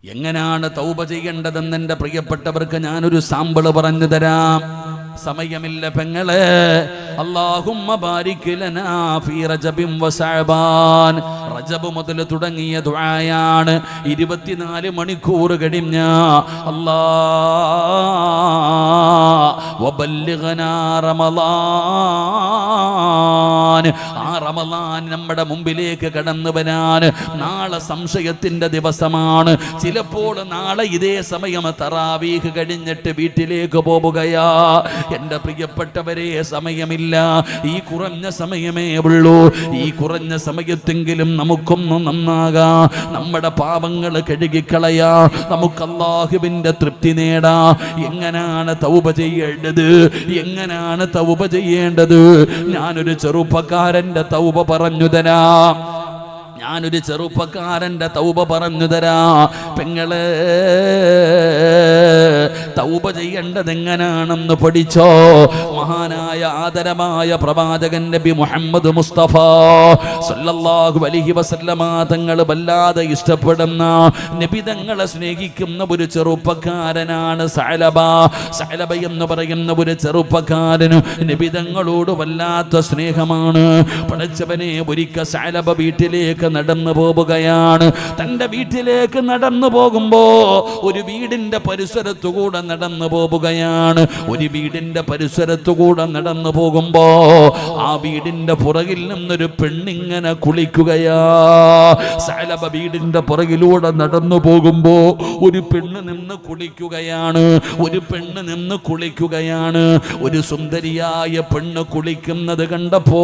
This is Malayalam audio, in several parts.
എങ്ങനെയാണ് തൗബ ചെയ്യേണ്ടതെന്ന് എൻ്റെ പ്രിയപ്പെട്ടവർക്ക് ഞാനൊരു സാമ്പിള് പറഞ്ഞു തരാം. സമയമില്ല പെങ്ങളെ. അല്ലാഹുമ്മ ബാരിക് ലനാ ഫീ റജബിൻ വ ശഅബാൻ. റജബ് മുതൽ തുടങ്ങിയ ദുആയാണ്. 24 മണിക്കൂർ കഴിഞ്ഞ അല്ലാഹ് വബല്ലിഗ്നാ റമളാൻ. ആ റമളാൻ നമ്മുടെ മുമ്പിലേക്ക് കടന്നു വരാൻ നാളെ സംശയത്തിന്റെ ദിവസമാണ്. ചിലപ്പോൾ നാളെ ഇതേ സമയം തറാവീഹ് കഴിഞ്ഞിട്ട് വീട്ടിലേക്ക് പോവുകയാ. എൻ്റെ പ്രിയപ്പെട്ടവരെ, സമയമില്ല. ഈ കുറഞ്ഞ സമയമേ ഉള്ളൂ. ഈ കുറഞ്ഞ സമയത്തെങ്കിലും നമുക്കൊന്ന് നന്നാകാ, നമ്മുടെ പാപങ്ങൾ കഴുകിക്കളയാ, നമുക്ക് അല്ലാഹുവിൻ്റെ തൃപ്തി നേടാ. എങ്ങനെയാണ് തൗബ ചെയ്യേണ്ടത്? എങ്ങനെയാണ് തൗബ ചെയ്യേണ്ടത്? ഞാനൊരു ചെറുപ്പക്കാരൻ്റെ തൗബ പറഞ്ഞു തരാം. ഞാനൊരു ചെറുപ്പക്കാരൻ്റെ തൗബ പറഞ്ഞു തരാം. പെങ്ങളെ, തൗബ ചെയ്യേണ്ടത് എങ്ങനാണെന്ന് പഠിച്ചോ. മഹാനായ ആദരമായ പ്രവാചകൻ നബി മുഹമ്മദ് മുസ്തഫ സല്ലല്ലാഹു അലൈഹി വസല്ലമ തങ്ങൾ വല്ലാതെ ഇഷ്ടപ്പെടുന്ന, നബി തങ്ങളെ സ്നേഹിക്കുന്ന ഒരു ചെറുപ്പക്കാരനാണ് സഅലബ. സഅലബ എന്ന് പറയുന്ന ഒരു ചെറുപ്പക്കാരന് നബി തങ്ങളോട് വല്ലാത്ത സ്നേഹമാണ്. പഠിച്ചവനെ, ഒരിക്കൽ സഅലബ വീട്ടിലേക്ക് നടന്നു പോവുകയാണ്. തൻ്റെ വീട്ടിലേക്ക് നടന്നു പോകുമ്പോ ഒരു വീടിന്റെ പരിസരത്തുകൂടെ നടന്നു പോവുകയാണ്. ഒരു വീടിന്റെ പരിസരത്തുകൂടെ നടന്നു പോകുമ്പോ ആ വീടിന്റെ പുറകിൽ നിന്നൊരു പെണ്ണിങ്ങനെ കുളിക്കുകയാ. സഅലബ വീടിന്റെ പുറകിലൂടെ നടന്നു പോകുമ്പോ ഒരു പെണ്ണ് നിന്ന് കുളിക്കുകയാണ്. ഒരു പെണ്ണ് നിന്ന് കുളിക്കുകയാണ്. ഒരു സുന്ദരിയായ പെണ്ണ് കുളിക്കുന്നത് കണ്ടപ്പോ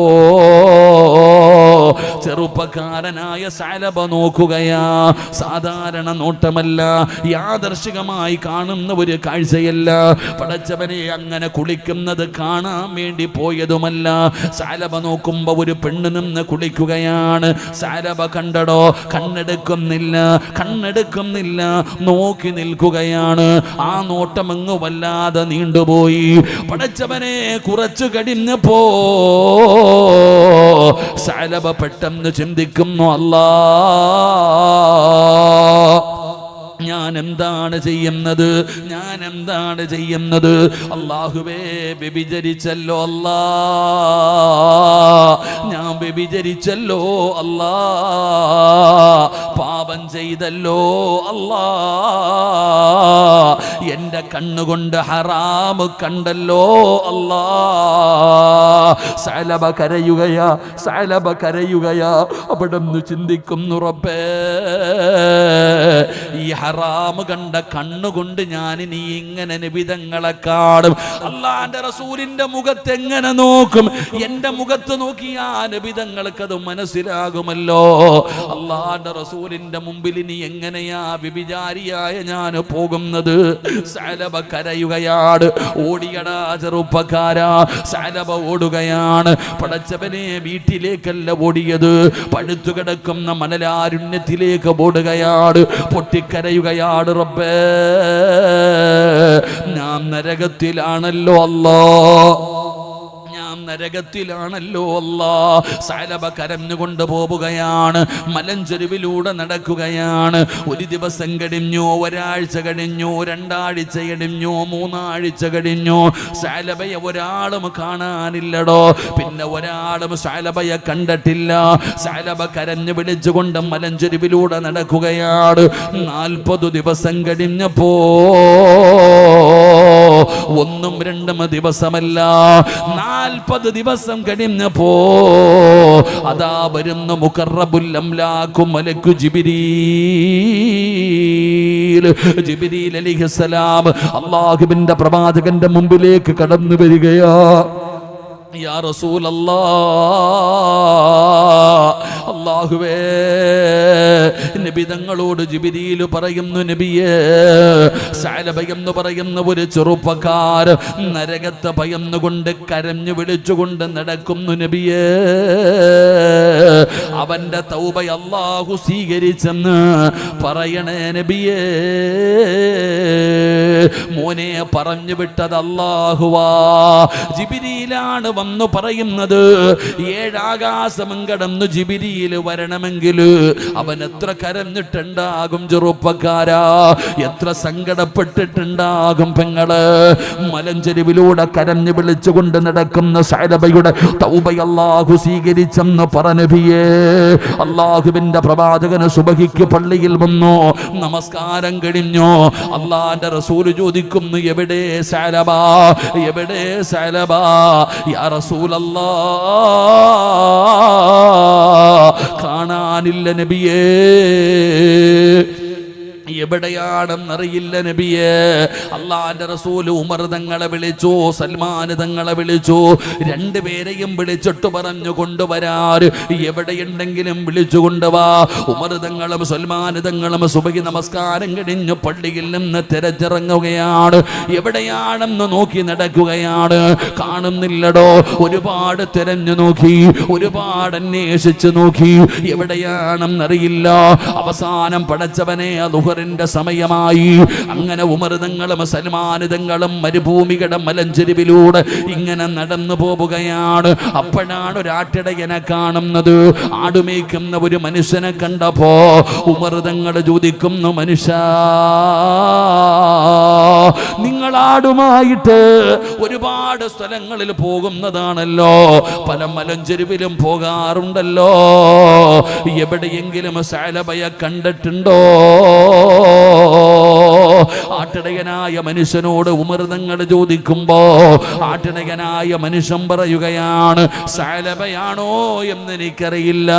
ചെറുപ്പക്കാരനായ സഅലബ നോക്കുകയാ. സാധാരണ നോട്ടമല്ല, യാദർശികമായി കാണുന്ന ഒരു കാഴ്ചയല്ല. പടച്ചവനെ, അങ്ങനെ കുളിക്കുന്നത് കാണാൻ വേണ്ടി പോയതുമല്ല. സഅലബ നോക്കുമ്പോ ഒരു പെണ്ണ് നിന്ന് കുളിക്കുകയാണ്. സഅലബ കണ്ടടോ, കണ്ണെടുക്കുന്നില്ല, നോക്കി നിൽക്കുകയാണ്. ആ നോട്ടം അങ്ങ് വല്ലാതെ നീണ്ടുപോയി. പടച്ചവനെ, കുറച്ചു കഴിഞ്ഞപ്പോ സഅലബ പെട്ടെന്ന് ചിന്തിക്കുന്നു, അല്ലാ, ഞാൻ എന്താണ് ചെയ്യുന്നത്? അല്ലാഹുവേ, വ്യഭിചരിച്ചല്ലോ അല്ലാ, ഞാൻ വ്യഭിചരിച്ചല്ലോ അല്ലാ, പാപം ചെയ്തല്ലോ അല്ലാ, എൻ്റെ കണ്ണുകൊണ്ട് ഹറാമ് കണ്ടല്ലോ അല്ലാ. സഅലബ കരയുകയാ. അവിടെ നിന്ന് ചിന്തിക്കുന്നു, റബ്ബേ, ഈ ഹറാമ് കണ്ട കണ്ണുകൊണ്ട് ഞാൻ ഇനി ഇങ്ങനെ നബിതങ്ങളെ കാണും, അല്ലാഹുവിന്റെ റസൂലിന്റെ മുഖത്ത് എങ്ങനെ നോക്കും? എന്റെ മുഖത്ത് നോക്കിയാ നബിതങ്ങൾക്ക് അത് മനസ്സിലാകുമല്ലോ. അല്ലാഹുവിന്റെ റസൂലിന്റെ മുമ്പിൽ ഇനി എങ്ങനെയാ വ്യഭിചാരിയായ ഞാൻ പോകുന്നത്? സഅലബ കരയുകയാണ്. ഓടിയടാ ചെറുപ്പക്കാരാ, സഅലബ ഓടുകയാണ്. പടച്ചവനെ, വീട്ടിലേക്കല്ല ഓടിയത്, പഴുത്തു കിടക്കുന്ന മണലാരുണ്യത്തിലേക്ക് ഓടുകയാണ്. പൊട്ടിക്കരയുകയാണ്, റബ്ബേ, ഞാൻ നരകത്തിലാണല്ലോ അല്ലാ, നരകത്തിലാണല്ലോ അല്ലാ. സഅലബ കരഞ്ഞുകൊണ്ട് പോവുകയാണ്. മലഞ്ചെരുവിലൂടെ നടക്കുകയാണ്. ഒരു ദിവസം കഴിഞ്ഞു, ഒരാഴ്ച കഴിഞ്ഞു, 2 ആഴ്ച കഴിഞ്ഞു, 3 ആഴ്ച കഴിഞ്ഞു. സഅലബയെ ഒരാളും കാണാനില്ലടോ. പിന്നെ ഒരാളും സഅലബയെ കണ്ടിട്ടില്ല. സഅലബ കരഞ്ഞു വിളിച്ചുകൊണ്ട് മലഞ്ചെരുവിലൂടെ നടക്കുകയാണ്. 40 ദിവസം കഴിഞ്ഞപ്പോ, 1ഉം 2ഉം ദിവസമല്ല, 40 ദിവസം കഴിഞ്ഞപ്പോ അതാ വരുന്ന മുഖറബുൽ അംലാഖു മലക്കു ജിബ്രീൽ അലൈഹിസ്സലാം അല്ലാഹുവിന്റെ പ്രവാചകന്റെ മുമ്പിലേക്ക് കടന്നു വരികയാ. യാ റസൂലല്ലാഹ്, അല്ലാഹുവേ, നബി തങ്ങളോട് ജിബ്രീൽ പറയുന്നു, നബിയേ, സഅലബ എന്ന് പറയുന്ന ഒരു ചെറുപ്പക്കാരൻ നരകത്തെ ഭയന്നുകൊണ്ട് കരഞ്ഞു വിളിച്ചുകൊണ്ട് നടക്കുന്നു, നബിയേ, അവന്റെ തൗബ അല്ലാഹു സ്വീകരിച്ചെന്ന് പറയണേ നബിയേ. മോനെ പറഞ്ഞു വിട്ടത് അല്ലാഹുവാ. ജിബ്രീലാണ് വന്നു പറയുന്നത്. 7 ആകാശം കടന്നു ജിബ്രീൽ വരണമെങ്കിൽ അവൻ എത്ര കരഞ്ഞിട്ടുണ്ടാകും ചെറുപ്പക്കാരാ, എത്ര സങ്കടപ്പെട്ടിട്ടുണ്ടാകും പെങ്ങള്. മലഞ്ചെരുവിലൂടെ കരഞ്ഞു വിളിച്ചുകൊണ്ട് നടക്കുന്ന സഅലബയുടെ തൗബ അല്ലാഹു സ്വീകരിച്ചെന്ന് പറഞ്ഞബിയേ. അല്ലാഹുവിന്റെ പ്രവാചകന് സുബഹിക്ക് പള്ളിയിൽ വന്നു, നമസ്കാരം കഴിഞ്ഞു. അല്ലാഹുവിന്റെ റസൂൽ ചോദിക്കുന്നു, എവിടെ സഅലബ, എവിടെ സഅലബ? യാ റസൂലല്ലാഹ്, കാണാനില്ല നബിയേ. എവിടെയാണെന്നറിയില്ല നബിയേ. അള്ളാന്റെ റസൂൽ ഉമർ തങ്ങളെ വിളിച്ചു, സൽമാൻ തങ്ങളെ വിളിച്ചു. 2 പേരെയും വിളിച്ചിട്ട് പറഞ്ഞു കൊണ്ടുവരാറ്, എവിടെയുണ്ടെങ്കിലും വിളിച്ചു കൊണ്ടുവാ. ഉമർ തങ്ങളും സൽമാൻ തങ്ങളും സുബഹി നമസ്കാരം കഴിഞ്ഞു പള്ളിയിൽ നിന്ന് തിരച്ചിറങ്ങുകയാണ്. എവിടെയാണെന്ന് നോക്കി നടക്കുകയാണ്, കാണുന്നില്ലടോ. ഒരുപാട് തിരഞ്ഞു നോക്കി, ഒരുപാട് അന്വേഷിച്ചു നോക്കി, എവിടെയാണെന്നറിയില്ല. അവസാനം പടച്ചവനെ ദുഹറിന്റെ സമയമായി. അങ്ങനെ ഉമർ തങ്ങളും സൽമാൻ തങ്ങളും മരുഭൂമിയുടെ മലഞ്ചെരുവിലൂടെ ഇങ്ങനെ നടന്നു പോവുകയാണ്. അപ്പോഴാണ് ഒരു ആട്ടിടയനെ കാണുന്നത്. ആടുമേക്കുന്ന ഒരു മനുഷ്യനെ കണ്ടപ്പോ ഉമർ തങ്ങൾ ചോദിക്കുന്നു, മനുഷ്യ, നിങ്ങൾ ആടുമായിട്ട് ഒരുപാട് സ്ഥലങ്ങളിൽ പോകുന്നതാണല്ലോ, പല മലഞ്ചെരുവിലും പോകാറുണ്ടല്ലോ, എവിടെയെങ്കിലും സഅലബയെ കണ്ടിട്ടുണ്ടോ? ആട്ടിടയനായ മനുഷ്യനോട് ഉമർ തങ്ങൾ ചോദിക്കുമ്പോ ആട്ടിടയനായ മനുഷ്യൻ പറയുകയാണ്, സഅലബയാണോ എന്നെനിക്കറിയില്ല,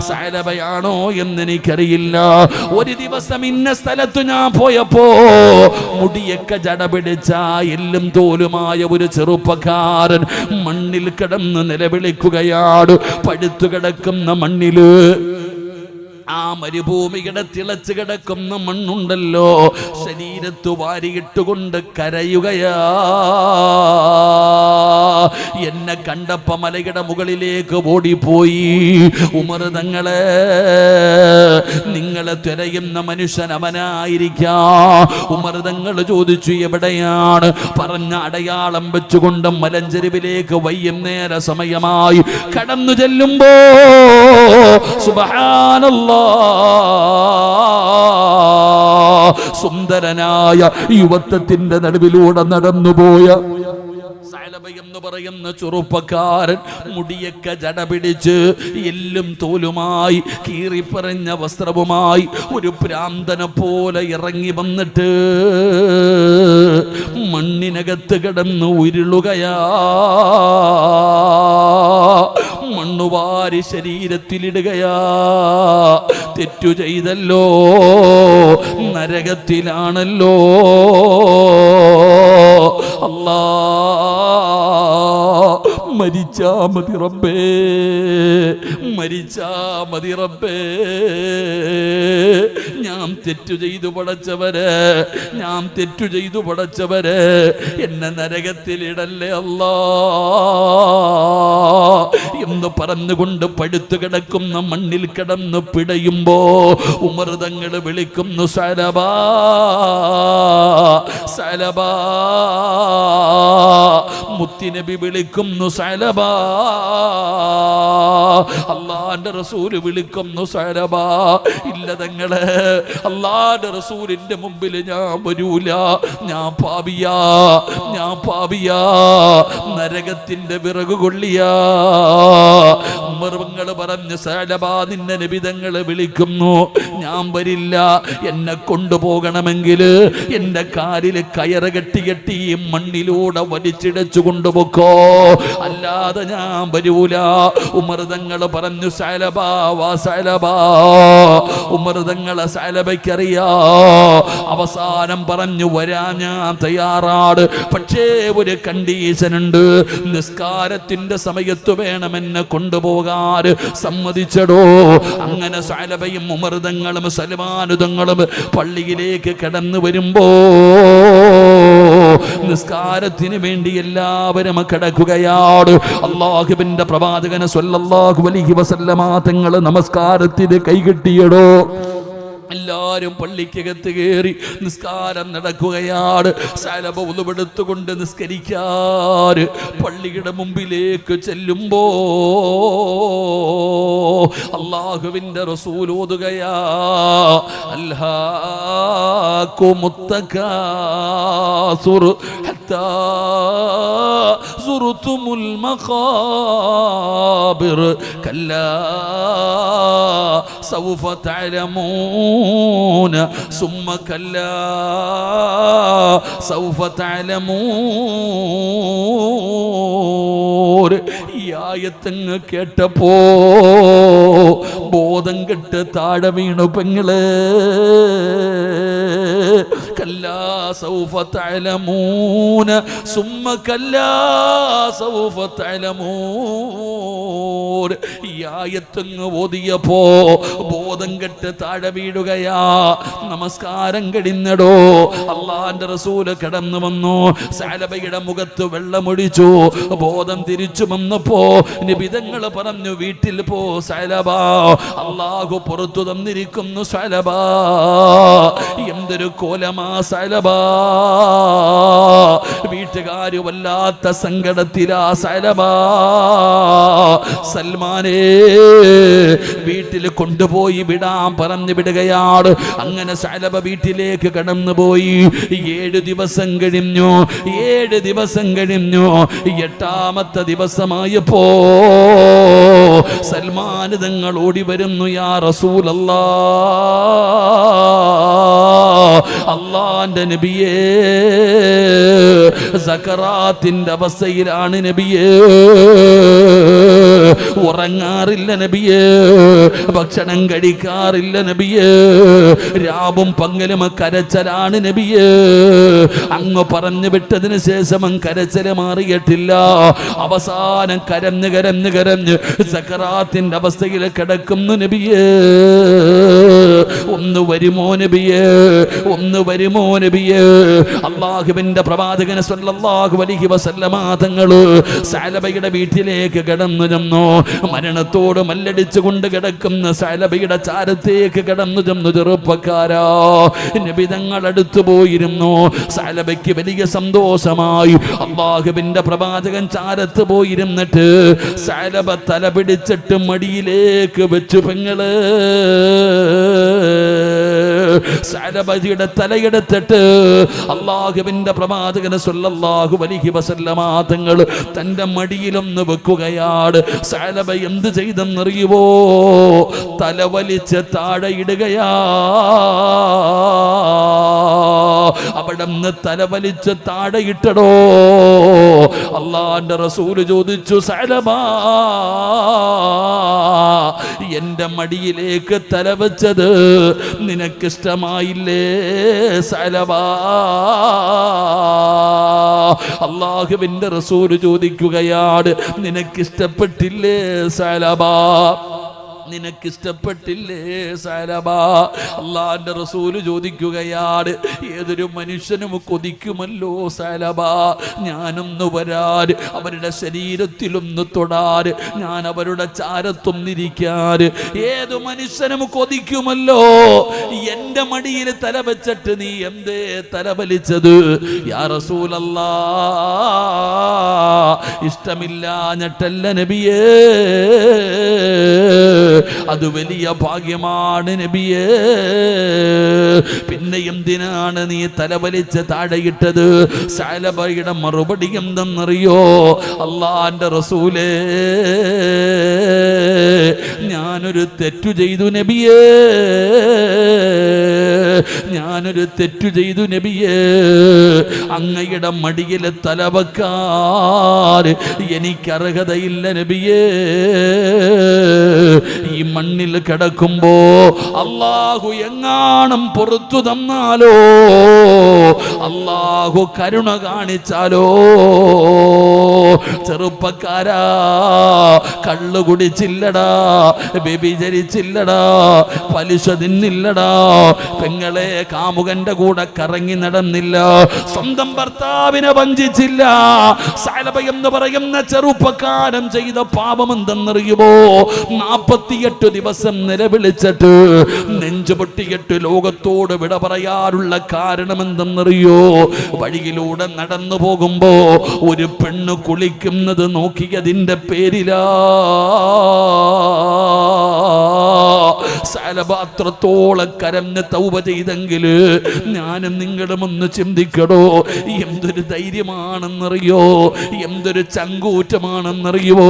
സഅലബയാണോ എന്നെനിക്കറിയില്ല. ഒരു ദിവസം ഇന്ന സ്ഥലത്ത് ഞാൻ പോയപ്പോ മുടിയൊക്കെ ജട പിടിച്ച എല്ലും തോലുമായ ഒരു ചെറുപ്പക്കാരൻ മണ്ണിൽ കിടന്ന് നിലവിളിക്കുകയാണ്. പഴുത്തു കിടക്കുന്ന മണ്ണില്, ആ മരുഭൂമിയുടെ തിളച്ചു കിടക്കുന്ന മണ്ണുണ്ടല്ലോ, ശരീരത്ത് വാരിയിട്ടുകൊണ്ട് കരയുകയാ. എന്നെ കണ്ടപ്പോ മലയുടെ മുകളിലേക്ക് ഓടിപ്പോയി. ഉമർ തങ്ങളെ, നിങ്ങളെ തിരയുന്ന മനുഷ്യൻ അവനായിരിക്കാം. ഉമർ തങ്ങൾ ചോദിച്ചു, എവിടെയാണ്? പറഞ്ഞ അടയാളം വെച്ചുകൊണ്ട് മലഞ്ചെരുവിലേക്ക് വൈകുന്നേര സമയമായി കടന്നു ചെല്ലുമ്പോ സുബ്ഹാനല്ലാഹ്, സുന്ദരനായ യുവത്വത്തിന്റെ നടുവിലൂടെ നടന്നുപോയ സഅലബ എന്ന് പറയുന്ന ചെറുപ്പക്കാരൻ മുടിയൊക്കെ ജട പിടിച്ച് എല്ലും തോലുമായി കീറിപ്പറഞ്ഞ വസ്ത്രവുമായി ഒരു ഭ്രാന്തനെ പോലെ ഇറങ്ങി വന്നിട്ട് മണ്ണിനകത്ത് കിടന്ന് ഉരുളുകയാ. മണ്ണുവാരി ശരീരത്തിലിടുകയാ. തെറ്റു ചെയ്തല്ലോ, നരകത്തിലാണല്ലോ. അല്ലാ, മരിച്ചാ മതി റബ്ബേ, മരിച്ചാ മതി റബ്ബേ. ഞാൻ തെറ്റു ചെയ്തു പടച്ചവര്, ഞാൻ തെറ്റു ചെയ്തു പടച്ചവര്, എന്നെ നരകത്തിലിടല്ലേ അല്ലാ എന്ന് പറഞ്ഞുകൊണ്ട് പഴുത്തു കിടക്കുന്ന മണ്ണിൽ കിടന്ന് പിടയുമ്പോ ഉമർ തങ്ങൾ വിളിക്കുന്നു, സഅലബാ, സഅലബാ. മുത്തുനബി വിളിക്കുന്നു, സഅലബാ. അല്ലാഹുവിന്റെ റസൂൽ വിളിക്കുന്നു, സഅലബാ. ഇല്ല തങ്ങളെ, അല്ലാഹുവിന്റെ റസൂലിന്റെ മുമ്പിൽ ഞാൻ വരൂല, ഞാൻ പാപിയാ, ഞാൻ പാപിയാ, നരകത്തിന്റെ വിറകു കൊള്ളിയാ. ഉമർ തങ്ങൾ പറഞ്ഞു, സഅലബാ, നിന്നെ നബി തങ്ങൾ വിളിക്കുന്നു, ഞാൻ വരില്ല. എന്നെ കൊണ്ടുപോകണമെങ്കിൽ എന്റെ കാലിൽ കയറ് കെട്ടി മണ്ണിലൂടെ വലിച്ചിടച്ചു കൊണ്ടുപോക്കോ, അല്ലാതെ ഞാൻ വരൂല. ഉമർ തങ്ങൾ പറഞ്ഞു, സഅലബാ വാ സഅലബാ. ഉമർ തങ്ങളെ സഅലബയ്ക്കറിയാ. അവസാനം പറഞ്ഞു, വരാൻ ഞാൻ തയ്യാറാണ്, പക്ഷേ ഒരു കണ്ടീഷൻ ഉണ്ട്, നിസ്കാരത്തിന്റെ സമയത്ത് വേണം എന്നെ കൊണ്ടുപോകാൻ. സമ്മതിച്ചടോ. അങ്ങനെ സഅലബയും ഉമർ തങ്ങളും സൽമാൻ തങ്ങളും പള്ളിയിലേക്ക് കടന്നു വരുമ്പോ നിസ്കാരത്തിന് വേണ്ടി എല്ലാവരും കിടക്കുകയാണ്. അല്ലാഹുവിന്റെ പ്രവാചകൻ സ്വല്ലല്ലാഹു അലൈഹി വസല്ലമ തങ്ങൾ നമസ്കാരത്തിന് കൈകെട്ടിയടോ. എല്ലാവരും പള്ളിക്കകത്ത് കയറി നിസ്കാരം നടക്കുകയാണ്. സഅലബ ഉളുവെടുത്തുകൊണ്ട് നിസ്കരിക്കാൻ പള്ളിയുടെ മുമ്പിലേക്ക് ചെല്ലുമ്പോ അല്ലാഹുവിന്റെ റസൂൽ ഓതുകയാ, അൽഹാകുമുത്തകാസുർ ഹത്താ സുർതുമുൽ മഖാബിർ കല്ലാ സൗഫ തഅലമൂന സുമ്മ കല്ലാ സൗഫ തഅലമൂൻ. ഈ ആയത്തങ്ങ് കേട്ടപ്പോ ബോധം കെട്ട് താഴെ വീണു പെങ്ങള്. കല്ലാ സൗഫ തഅലമൂന സുമ്മ കല്ലാ സൗഫ തഅലമൂൻ. ഈ ആയത്തങ്ങ് ഓതിയപ്പോ ബോധം കെട്ട് താഴെ വീഴുകയാ. നമസ്കാരം കഴിഞ്ഞടോ അള്ളാന്റെ റസൂല് കടന്നു വന്നു. സഅലബയുടെ മുഖത്ത് വെള്ളമൊഴിച്ചു. ബോധം തിരിച്ചു വന്നപ്പോ നിബിതങ്ങൾ പറഞ്ഞു, വീട്ടിൽ പോ സഅലബ, അള്ളാഹു പുറത്തു തന്നിരിക്കുന്നു സഅലബ. എന്തൊരു കോലമാ സഅലബ. വീട്ടുകാര് വല്ലാത്ത സങ്കടത്തിലാ സഅലബ. സൽമാനേ വീട്ടിൽ കൊണ്ടുപോയി വിടാൻ പറഞ്ഞു വിടുകയാണ്. അങ്ങനെ സഅലബ വീട്ടിലേക്ക് കടന്നുപോയി. 7 ദിവസം കഴിഞ്ഞു. 7 ദിവസം കഴിഞ്ഞു. 8ാമത്തെ ദിവസമായപ്പോ സൽമാൻ തങ്ങൾ ഓടി വരുന്നു. യാ റസൂലല്ലാഹ്, അല്ലാഹുവിന്റെ നബിയേ, സക്കറാത്തിന്റെ അവസ്ഥയിലാണ് നബിയേ, ഉറങ്ങാറില്ല നബിയേ, ഭക്ഷണം കഴിക്കാറില്ല നബിയേ, രാവും പകലും കരച്ചലാണ് നബിയേ. അങ്ങ് പറഞ്ഞു വിട്ടതിന് ശേഷം കരച്ചല് മാറിയിട്ടില്ല. അവസാനം കരഞ്ഞ് കരഞ്ഞ് കരഞ്ഞ് സക്കറാത്തിന്റെ അവസ്ഥയിൽ കിടക്കുന്നു നബിയേ. ഒന്ന് വരുമോ നബിയേ, ഒന്ന് വരുമോ നബിയേ. അല്ലാഹുവിന്റെ പ്രവാചകൻ സ്വല്ലല്ലാഹു അലൈഹി വസല്ലമ തങ്ങൾ സഅലബയുടെ വീട്ടിലേക്ക് കടന്നു ചെന്നു. മരണത്തോട് മല്ലടിച്ചുകൊണ്ട് കിടക്കുന്ന സഅലബയുടെ ചാരത്തേക്ക് കടന്നു ചെന്നു. ചെറുപ്പക്കാരാ, നബി തങ്ങൾ അടുത്തു പോയിരുന്നു. സഅലബയ്ക്ക് വലിയ സന്തോഷമായി. അല്ലാഹുവിന്റെ പ്രവാചകൻ ചാരത്ത് പോയിരുന്നിട്ട് സഅലബ തല പിടിച്ചിട്ട് മടിയിലേക്ക് വെച്ചു. പെങ്ങള് സഅലബയുടെ തലയെടുത്തിട്ട് അല്ലാഹുവിന്റെ പ്രവാചകൻ സ്വല്ലല്ലാഹു അലൈഹി വസല്ലമ തങ്ങൾ തന്റെ മടിയിലൊന്ന് വെക്കുകയാണ്. സഅലബ എന്ത് ചെയ്തെന്നറിയുവോ? തല വലിച്ച് താഴെ ഇടുകയാ. അവിടെ നിന്ന് തല വലിച്ച് താഴെ ഇട്ടടോ. അല്ലാഹുവിന്റെ റസൂല് ചോദിച്ചു, സഅലബ, എന്റെ മടിയിലേക്ക് തല വെച്ചത് നിനക്കിഷ്ടമായില്ലേ സഅലബ? അല്ലാഹുവിന്റെ റസൂല് ചോദിക്കുകയാണ്, നിനക്കിഷ്ടപ്പെട്ടില്ലേ സഅലബ? നിനക്കിഷ്ടപ്പെട്ടില്ലേ സഅലബ? അല്ലാഹുവിന്റെ റസൂല് ചോദിക്കുകയാണ്, ഏതൊരു മനുഷ്യനും കൊതിക്കുമല്ലോ സഅലബ, ഞാനൊന്ന് വരാൻ, അവരുടെ ശരീരത്തിലൊന്ന് തൊടാൻ, ഞാൻ അവരുടെ ചാരത്തൊന്നിരിക്കാൻ. ഏതു മനുഷ്യനും കൊതിക്കുമല്ലോ. എന്റെ മടിയിൽ തല വെച്ചിട്ട് നീ എന്തേ തല വലിച്ചത്? യാ റസൂലല്ലാഹ്, ഇഷ്ടമില്ലാഞ്ഞിട്ടല്ല നബിയേ, അത് വലിയ ഭാഗ്യമാണ് നബിയേ. പിന്നെ എന്തിനാണ് നീ തലവലിച്ച് താഴെയിട്ടത്? സഅലബയുടെ മറുപടി എന്തെന്നറിയോ? അല്ലാഹുവിന്റെ റസൂലേ, ഞാനൊരു തെറ്റു ചെയ്തു നബിയേ, ഞാനൊരു തെറ്റു ചെയ്തു നബിയേ. അങ്ങയുടെ മടിയിൽ തലവെക്കാൻ എനിക്കർഹതയില്ല നബിയേ. ഈ മണ്ണിൽ കിടക്കുമ്പോ അല്ലാഹു എങ്ങാനും പുറത്തു തന്നാലോ, അല്ലാഹു കരുണ കാണിച്ചാലോ. ചെറുപ്പക്കാരാ, കള്ളു കുടിച്ചില്ലടാ, വ്യഭിചരിച്ചില്ലടാ, പലിശ തിന്നില്ലടാ, പെങ്ങളെ കാമുകന്റെ കൂടെ കറങ്ങി നടന്നില്ല, സ്വന്തം ഭർത്താവിനെ വഞ്ചിച്ചില്ല. സഅലബ എന്ന് പറയുന്ന ചെറുപ്പക്കാരൻ ചെയ്ത പാപം എന്തെന്നറിയുമോ? 48 38 ദിവസം നിലവിളിച്ചിട്ട് നെഞ്ചു പൊട്ടിയിട്ട് ലോകത്തോട് വിട പറയാറുള്ള കാരണം എന്തെന്നറിയോ? വഴിയിലൂടെ നടന്നു പോകുമ്പോ ഒരു പെണ്ണ് കുളിക്കുന്നത് നോക്കിയതിന്റെ പേരിലാ. അത്രത്തോളം കരഞ്ഞ് തൗബ ചെയ്തെങ്കിൽ ഞാനും നിങ്ങളും ഒന്ന് ചിന്തിക്കടോ, എന്തൊരു ധൈര്യമാണെന്നറിയോ, എന്തൊരു ചങ്കൂറ്റമാണെന്നറിയോ.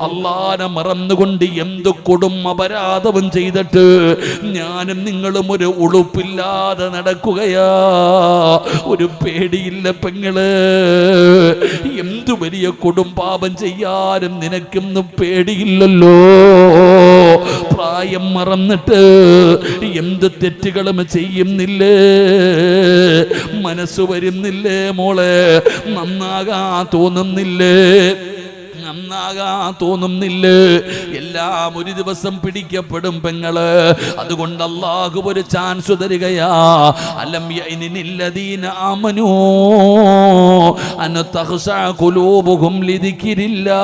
അള്ളാനെ മറന്നുകൊണ്ട് എന്ത് കൊടും അപരാധവും ചെയ്തിട്ട് ഞാനും നിങ്ങളും ഒരു ഉളുപ്പില്ലാതെ നടക്കുകയാ. ഒരു പേടിയില്ല പെങ്ങള്. എന്തു വലിയ കൊടും പാപം ചെയ്യാനും നിനക്കൊന്നും പേടിയില്ലല്ലോ. പ്രായം മറന്നിട്ട് എന്ത് തെറ്റുകളും ചെയ്യുന്നില്ലേ? മനസ്സ് വരുന്നില്ലേ മോളെ? നന്നാകാ തോന്നുന്നില്ലേ? തോന്നുന്നില്ലേ? എല്ലാം ഒരു ദിവസം പിടിക്കപ്പെടും പെങ്ങള്. അതുകൊണ്ട് അല്ലാഹു ഒരു ചാൻസ് തരികയാ. അലം യഅനില്ലദീന ആമനൂ അൻ തഖ്ശഅ ഖുലൂബുഹും ലിദിക്രില്ലാ.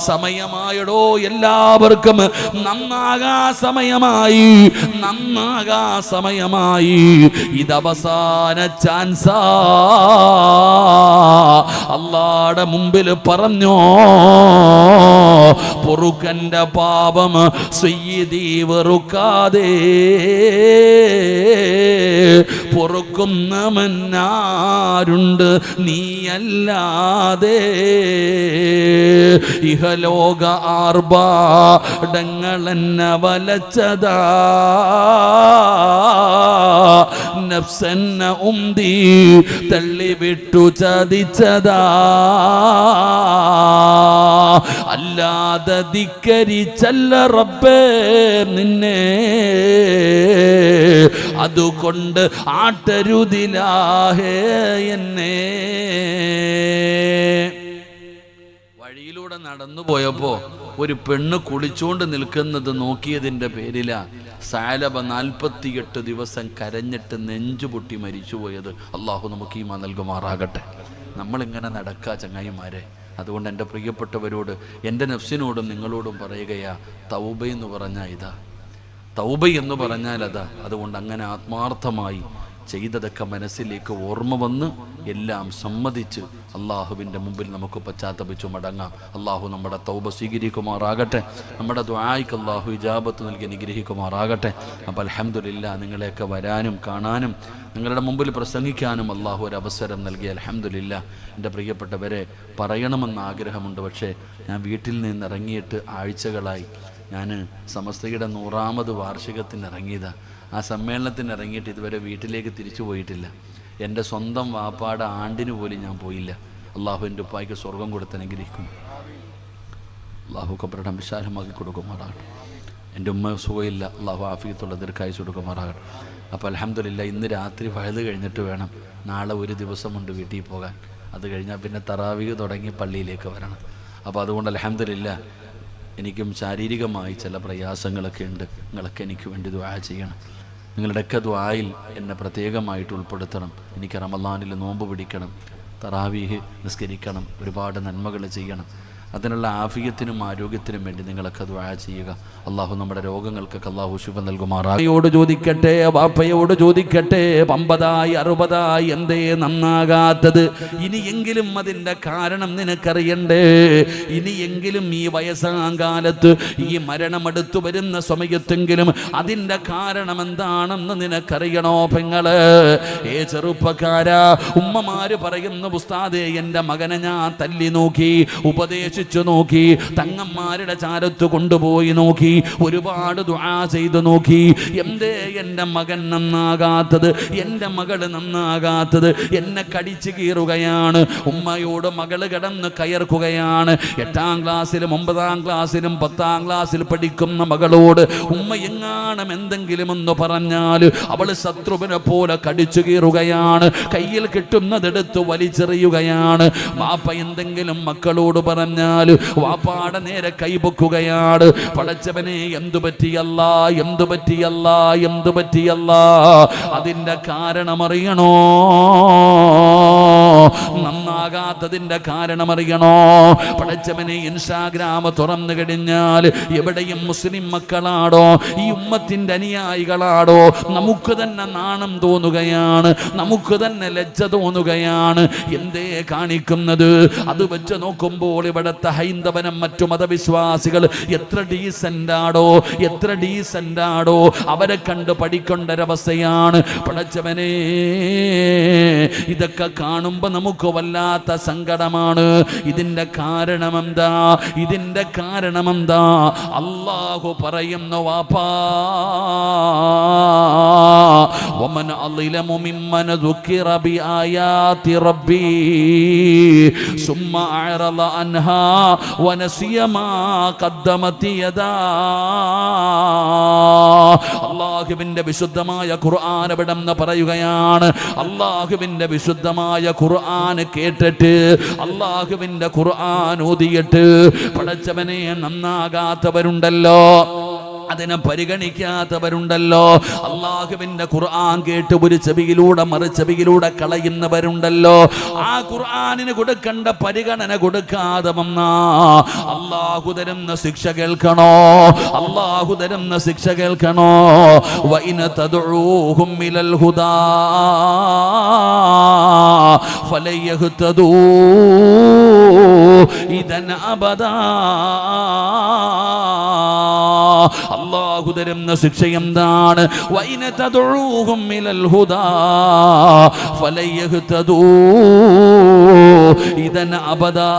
സമയമായടോ, എല്ലാവർക്കും നന്നാകാ സമയമായി, നന്നാകാ സമയമായി. ഇതവസാന ചാൻസാ. അല്ലാഹുവിന്റെ മുമ്പിൽ പറഞ്ഞോ, പൊറുക്കന്റെ പാപം സയ്യിദി വെറുക്കാതെ പൊറുക്കുന്നവനാരുണ്ട് നീയല്ലാതെ. ഇഹലോക ആർഭാടങ്ങളെന്നെ വലച്ചതാ, നഫ്സെന്ന ഉന്തി തള്ളിവിട്ടു ചതിച്ചതാ. അല്ലാതെ ധിക്കരിച്ചല്ല റബ്ബേ നിന്നെ, അതുകൊണ്ട് ആട്ടരുതിലാഹേ എന്നെ. വഴിയിലൂടെ നടന്നു പോയപ്പോ ഒരു പെണ്ണ് കുളിച്ചുകൊണ്ട് നിൽക്കുന്നത് നോക്കിയതിന്റെ പേരിലാ സാലബ 48 ദിവസം കരഞ്ഞിട്ട് നെഞ്ചുപൊട്ടി മരിച്ചുപോയത്. അള്ളാഹു നമുക്ക് ഈമാൻ നൽകുമാറാകട്ടെ. നമ്മളിങ്ങനെ നടക്കാ ചങ്ങായിമാരെ. അതുകൊണ്ട് എൻ്റെ പ്രിയപ്പെട്ടവരോട്, എൻ്റെ നഫ്സിനോടും നിങ്ങളോടും പറയുകയാ, തൗബ എന്ന് പറഞ്ഞാൽ ഇതാ, തൗബ എന്ന് പറഞ്ഞാൽ അതാ. അതുകൊണ്ട് അങ്ങനെ ആത്മാർത്ഥമായി ചെയ്തതൊക്കെ മനസ്സിലേക്ക് ഓർമ്മ വന്ന് എല്ലാം സമ്മതിച്ച് അള്ളാഹുവിൻ്റെ മുമ്പിൽ നമുക്ക് പശ്ചാത്തപിച്ചു മടങ്ങാം. അള്ളാഹു നമ്മുടെ തൗബ സ്വീകരിക്കുമാറാകട്ടെ. നമ്മുടെ ദുആയ്ക്ക് അള്ളാഹു ഇജാബത്ത് നൽകി അനുഗ്രഹിക്കുമാറാകട്ടെ. അപ്പോൾ അൽഹംദുലില്ലാ, നിങ്ങളെയൊക്കെ വരാനും കാണാനും നിങ്ങളുടെ മുമ്പിൽ പ്രസംഗിക്കാനും അള്ളാഹു ഒരു അവസരം നൽകി. അൽഹംദുലില്ലാ. എൻ്റെ പ്രിയപ്പെട്ടവരെ, പറയണമെന്ന് ആഗ്രഹമുണ്ട്. പക്ഷേ ഞാൻ വീട്ടിൽ നിന്ന് ഇറങ്ങിയിട്ട് ആഴ്ചകളായി. ഞാൻ സമസ്തയുടെ 100ാമത് വാർഷികത്തിന് ഇറങ്ങിയതാണ്. ആ സമ്മേളനത്തിന് ഇറങ്ങിയിട്ട് ഇതുവരെ വീട്ടിലേക്ക് തിരിച്ചു പോയിട്ടില്ല. എൻ്റെ സ്വന്തം വാപ്പാടെ ആണ്ടിന് പോലും ഞാൻ പോയില്ല. അള്ളാഹു എൻ്റെ ഉപ്പായ്ക്ക് സ്വർഗം കൊടുത്ത് അനുഗ്രഹിക്കും. അള്ളാഹു ഖബറിടം വിശാലമാക്കി കൊടുക്കുമാറാകട്ടെ. എൻ്റെ ഉമ്മ സുഖമില്ല, അള്ളാഹു ആഫിയത്തുള്ള ദീർഘായുസ്സ് കൊടുക്കുമാറാകട്ടെ. അപ്പോൾ അൽഹംദുലില്ലാ, ഇന്ന് രാത്രി വഴുത് കഴിഞ്ഞിട്ട് വേണം നാളെ ഒരു ദിവസമുണ്ട് വീട്ടിൽ പോകാൻ. അത് കഴിഞ്ഞാൽ പിന്നെ തറാവീഹ് തുടങ്ങി പള്ളിയിലേക്ക് വരണം. അപ്പോൾ അതുകൊണ്ട് അൽഹംദുലില്ലാ, എനിക്കും ശാരീരികമായി ചില പ്രയാസങ്ങളൊക്കെ ഉണ്ട്. നിങ്ങളൊക്കെ എനിക്ക് വേണ്ടി ദുആ ചെയ്യണം. നിങ്ങളുടെയൊക്കെ ദുആയിൽ എന്നെ പ്രത്യേകമായിട്ട് ഉൾപ്പെടുത്തണം. എനിക്ക് റമളാനിൽ നോമ്പ് പിടിക്കണം, തറാവീഹ് നിസ്കരിക്കണം, ഒരുപാട് നന്മകൾ ചെയ്യണം. അതിനുള്ള ആഫിയത്തിനും ആരോഗ്യത്തിനും വേണ്ടി നിങ്ങളൊക്കെ ദുആ ചെയ്യുക. അള്ളാഹു നമ്മുടെ രോഗങ്ങൾക്കൊക്കെ അള്ളാഹു ശുഭ നൽകുമാറാകട്ടെ. ചോദിക്കട്ടെ, വാപ്പയോട് ചോദിക്കട്ടെ, 50 60 എന്തേ നന്നാകാത്തത്? ഇനിയെങ്കിലും അതിൻ്റെ കാരണം നിനക്കറിയണ്ടേ? ഇനിയെങ്കിലും ഈ വയസ്സാകാലത്ത്, ഈ മരണമെടുത്തു വരുന്ന സമയത്തെങ്കിലും അതിൻ്റെ കാരണം എന്താണെന്ന് നിനക്കറിയണോ പെങ്ങള്? ചെറുപ്പക്കാരാ, ഉമ്മമാര് പറയുന്ന ഉസ്താദേ, എൻ്റെ മകനെ ഞാൻ തല്ലി നോക്കി, ഉപദേശിച്ചു നോക്കി, തങ്ങന്മാരുടെ ചാരത്ത് കൊണ്ടുപോയി നോക്കി, ഒരുപാട് ദുആ ചെയ്തു നോക്കി. എന്തേ എൻ്റെ മകൻ നന്നാകാത്തത്? എൻ്റെ മകള് നന്നാകാത്തത്? എന്നെ കടിച്ചു കീറുകയാണ്. ഉമ്മയോട് മകള് കിടന്ന് കയർക്കുകയാണ്. 8ാം ക്ലാസ്സിലും 9ാം ക്ലാസ്സിലും 10ാം ക്ലാസ്സിൽ പഠിക്കുന്ന മകളോട് ഉമ്മ എങ്ങാനും എന്തെങ്കിലും ഒന്ന് പറഞ്ഞാൽ അവള് ശത്രുവിനെ പോലെ കടിച്ചു കീറുകയാണ്. കയ്യിൽ കിട്ടുന്നതെടുത്ത് വലിച്ചെറിയുകയാണ്. വാപ്പ എന്തെങ്കിലും മക്കളോട് പറഞ്ഞാൽ വാപ്പാടെ നേരെ കൈപൊക്കുകയാണ്. പടച്ചവനെ, എന്തു പറ്റിയല്ല, എന്തു പറ്റിയല്ല, എന്തു പറ്റിയല്ല? അതിൻ്റെ കാരണമറിയണോ? നന്നാകാത്തതിന്റെ കാരണം അറിയണോ? പടച്ചവനെ ഇൻസ്റ്റാഗ്രാം തുറന്നു കഴിഞ്ഞാൽ എവിടെയും മുസ്ലിം മക്കളാടോ ഈ ഉമ്മത്തിന്റെ അനുയായികളാടോ നമുക്ക് തന്നെ നാണം തോന്നുകയാണ്, നമുക്ക് തന്നെ ലജ്ജ തോന്നുകയാണ്. എന്തേ കാണിക്കുന്നത്? അത് വെച്ച് നോക്കുമ്പോൾ ഇവിടുത്തെ ഹൈന്ദവനും മറ്റു മതവിശ്വാസികൾ എത്ര ഡീസൻ്റാടോ, എത്ര ഡീസൻ്റാടോ, അവരെ കണ്ട് പഠിക്കേണ്ടൊരവസ്ഥയാണ്. പടച്ചവനെ ഇതൊക്കെ കാണുമ്പോൾ നമുക്ക് വല്ലാത്ത സങ്കടമാണ്. ഇതിന്റെ കാരണമെന്താ? ഇതിന്റെ കാരണമെന്താ? അല്ലാഹു പറയുന്നു, വാപ്പാ വമൻ അളിലമു മിമ്മൻ ദുക്കിറ ബിആയാതി റബ്ബി സുമ്മ അഅറള അൻഹാ വനസിയ മാ ഖദ്ദമത് യദാ. അല്ലാഹുവിന്റെ വിശുദ്ധമായ ഖുർആൻ എവിടെന്ന് പറയുകയാണ്. അല്ലാഹുവിന്റെ വിശുദ്ധമായ ഖുർആൻ കേട്ടിട്ട്, അല്ലാഹുവിന്റെ ഖുർആൻ ഓതിയിട്ട് പടച്ചവനെ നന്നാകാത്തവരുണ്ടല്ലോ, അതിനെ പരിഗണിക്കാത്തവരുണ്ടല്ലോ. അല്ലാഹുവിന്റെ ഖുർആൻ കേട്ട് ഒരു ചെവിയിലൂടെ മറു ചെവിയിലൂടെ കളയുന്നവരുണ്ടല്ലോ. ആ ഖുർആനിന് കൊടുക്കേണ്ട പരിഗണന കൊടുക്കാതെ വന്നാ അല്ലാഹു തരുന്ന ശിക്ഷ കേൾക്കണോ? അല്ലാഹു തരുന്ന ശിക്ഷ കേൾക്കണോ? വഇന തദ്ഉഹും ഇലൽ ഹുദാ ഫലയഹ്തദൂ ഇദൻ അബദാ. അല്ലാഹു തരുന്ന ശിക്ഷ എന്താണ്? വഇന തദ്ഉഹും ഇലൽ ഹുദാ ഫലയഹ്തദൂ ഇദൻ അബദാ.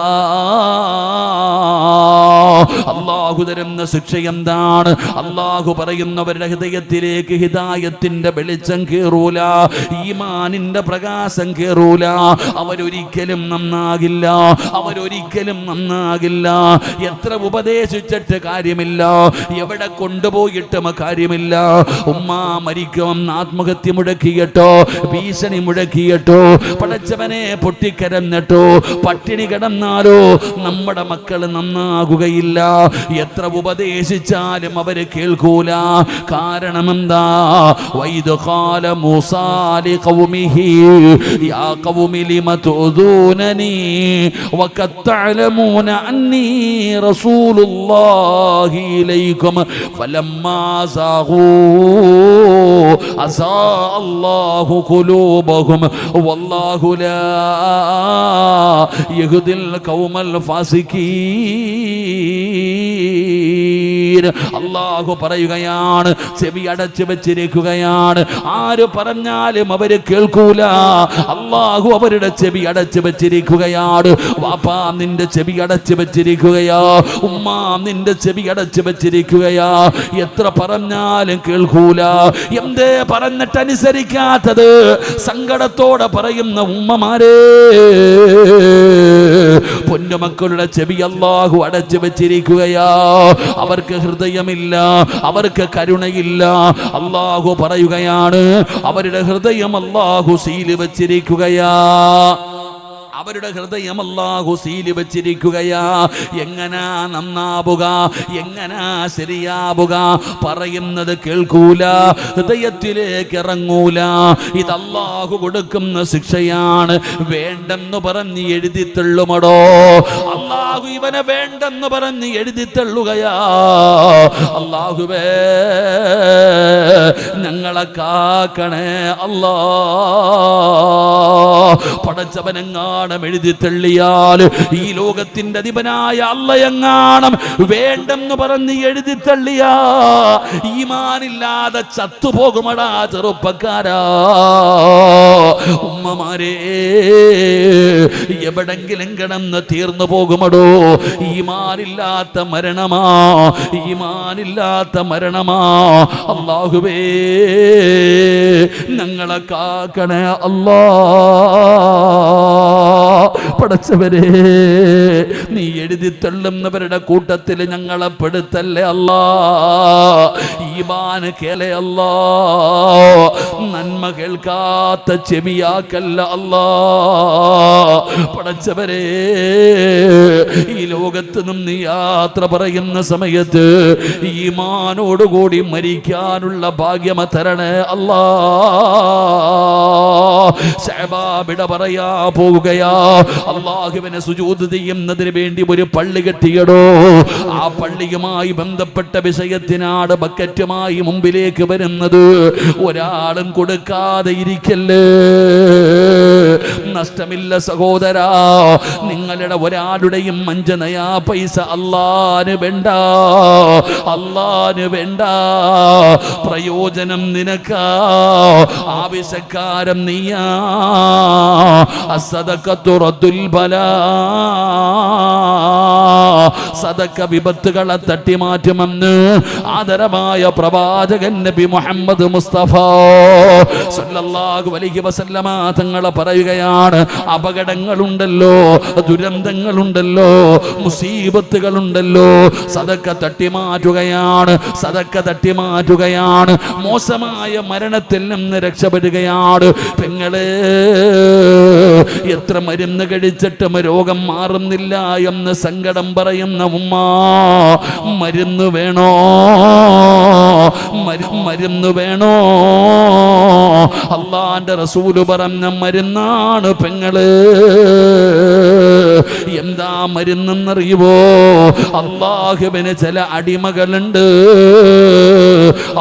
അല്ലാഹു തരുന്ന ശിക്ഷ എന്താണ്? അല്ലാഹു പറയുന്നവരുടെ ഹൃദയത്തിലേക്ക് ഹിദായത്തിന്റെ വെളിച്ചം കേറൂല, ഈമാനിന്റെ പ്രകാശം കേറൂല. അവരൊരിക്കലും നന്നാകില്ല, അവരൊരിക്കലും നന്നാകില്ല. എത്ര ഉപദേശിച്ചിട്ട് കാര്യമില്ല, എവിടെ കൊണ്ടുപോയിട്ടും കാര്യമില്ല. ഉമ്മ മരിക്കും ആത്മഹത്യ മുടക്കിയിട്ടോ, ഭീഷണി മുടക്കിയിട്ടോ, പടച്ചവനെ പൊട്ടിക്കരഞ്ഞിട്ടോ, പട്ടിണി കിടന്നാലോ നമ്മുടെ മക്കൾ നന്നാകുകയില്ല. എത്ര ഉപദേശിച്ചാലും അവര് കേൾക്കൂല. കാരണം എന്താ? വൈദ ഖാല മൂസാ ലിഖൗമിഹി യാ ഖൗമി ലിമ തുദൂനനി വഖദ് തഅലമൂന അന്നി റസൂലുള്ളാഹി ഇലൈക്കും ഫലമ്മാ സാഗൂ അസാ അല്ലാഹു ഖുലൂബഹും വല്ലാഹു ലാ യഹ്ദിൽ ഖൗമൽ ഫാസിഖീൻ. അല്ലാഹു പറയുകയാണ്, ചെവി അടച്ചു വെച്ചിരിക്കുകയാണ്. ആര് പറഞ്ഞാലും അവര് കേൾക്കൂല. അല്ലാഹു അവരുടെ ചെവി അടച്ചു വെച്ചിരിക്കുകയാണ്. വാപ്പാ നിന്റെ ചെവി അടച്ചു വെച്ചിരിക്കുകയാ, ഉമ്മാ നിന്റെ ചെവി അടച്ചു വെച്ചിരിക്കുകയാ. എത്ര പറഞ്ഞാലും കേൾക്കൂല. എന്തേ പറഞ്ഞിട്ട് അനുസരിക്കാത്തത്? സങ്കടത്തോടെ പറയുന്ന ഉമ്മമാരെ, പൊന്നുമക്കളുടെ ചെവി അല്ലാഹു അടച്ചു വെച്ചിരിക്കുകയാ. അവർക്ക് ഹൃദയമില്ല, അവർക്ക് കരുണയില്ല. അല്ലാഹു പറയുകയാണ്, അവരുടെ ഹൃദയം അല്ലാഹു സീല് വെച്ചിരിക്കുകയാ. അവരുടെ ഹൃദയം അല്ലാഹു സീല് വെച്ചിരിക്കുകയാ. എങ്ങനാ നന്നാവുക? എങ്ങനാ ശരിയാവുക? പറയുന്നത് കേൾക്കൂല, ഹൃദയത്തിലേക്ക് ഇറങ്ങൂല. ഇത് അല്ലാഹു കൊടുക്കുന്ന ശിക്ഷയാണ്. വേണ്ടെന്ന് പറഞ്ഞ് എഴുതി തള്ളുമടോ. അല്ലാഹു ഇവനെ വേണ്ടെന്ന് പറഞ്ഞ് എഴുതി തള്ളുകയാ. അല്ലാഹുവേ ഞങ്ങളെ കാക്കണേ അല്ലാ. പടച്ചവനെങ്ങാണ് എഴുതി തള്ളിയാൽ, ഈ ലോകത്തിന്റെ അധിപനായ അള്ളയെങ്ങാണം വേണ്ടെന്ന് പറഞ്ഞ് എഴുതി തള്ളിയാ, ഈമാനില്ലാതെ ചത്തുപോകുമടാ ചെറുപ്പക്കാരാ. ഉമ്മമാരെ, എവിടെങ്കിലും കിടന്ന് തീർന്നു പോകുമടോ. ഈമാനില്ലാത്ത മരണമാ, ഈമാനില്ലാത്ത മരണമാ. അല്ലാഹുവേ ഞങ്ങളെ കാക്കണേ അല്ലാ. പടച്ചവരെ, നീ എഴുതി തള്ളുന്നവരുടെ കൂട്ടത്തിൽ ഞങ്ങളെ പെടുത്തല്ലേ അല്ലാ. ഈമാൻ കേളെ അല്ലാ. നന്മ കേൾക്കാത്ത ചെവിയാക്കല്ല അല്ലാ. പടച്ചവരെ, ഈ ലോകത്ത് നിന്ന് യാത്ര പറയുന്ന സമയത്ത് ഈമാനോടുകൂടി മരിക്കാനുള്ള ഭാഗ്യമ തരണേ അല്ലാ. ശഅബാബിട പറയാ പോവുകയാ. അല്ലാഹുവിനെ സുജൂദ് ചെയ്യുന്നതിന് വേണ്ടി ഒരു പള്ളി കെട്ടിയടോ. ആ പള്ളിയുമായി ബന്ധപ്പെട്ട വിഷയത്തിനാണ് ബക്കറ്റുമായി മുമ്പിലേക്ക് വരുന്നത്. ഒരാളും കൊടുക്കാതെ ഇരിക്കല്ലേ, നഷ്ടമില്ല സഹോദരാ. നിങ്ങളുടെ ഒരാളുടെയും 5 നയാ പൈസ അല്ലാഹുവിന് വേണ്ട, അല്ലാഹുവിന് വേണ്ട. പ്രയോജനം നിനക്കാ, ആവശ്യക്കാരൻ നീയാ. അസ്സദഖത്തു റദ്ദുൽ ബലാ, സദഖ വിപത്തുകളെ തട്ടിമാറ്റുമെന്ന് ആദരമായ പ്രവാചകൻ നബി മുഹമ്മദ് മുസ്തഫ സല്ലല്ലാഹു അലൈഹി വസല്ലമ തങ്ങളെ പറയുകയാണ്. അപകടങ്ങളുണ്ടല്ലോ, ദുരന്തങ്ങളുണ്ടല്ലോ, മുസീബത്തുകളുണ്ടല്ലോ, സദഖ തട്ടിമാറ്റുകയാണ്, സദഖ തട്ടിമാറ്റുകയാണ്. മോശമായ മരണത്തിൽ നിന്ന് രക്ഷപ്പെടുകയാണ്. പെങ്ങളെ, എത്ര മരുന്ന് കഴിച്ചിട്ടും രോഗം മാറുന്നില്ല എന്ന് സങ്കടം പറയുന്ന ഉമ്മ, മരുന്ന് വേണോ? മരുന്ന് വേണോ? അല്ലാഹുവിന്റെ റസൂല് പറഞ്ഞ മരുന്നാണ് പെങ്ങള്. എന്താ മരുന്നെന്നറിയുവോ? അല്ലാഹുവിന് ചില അടിമകളുണ്ട്,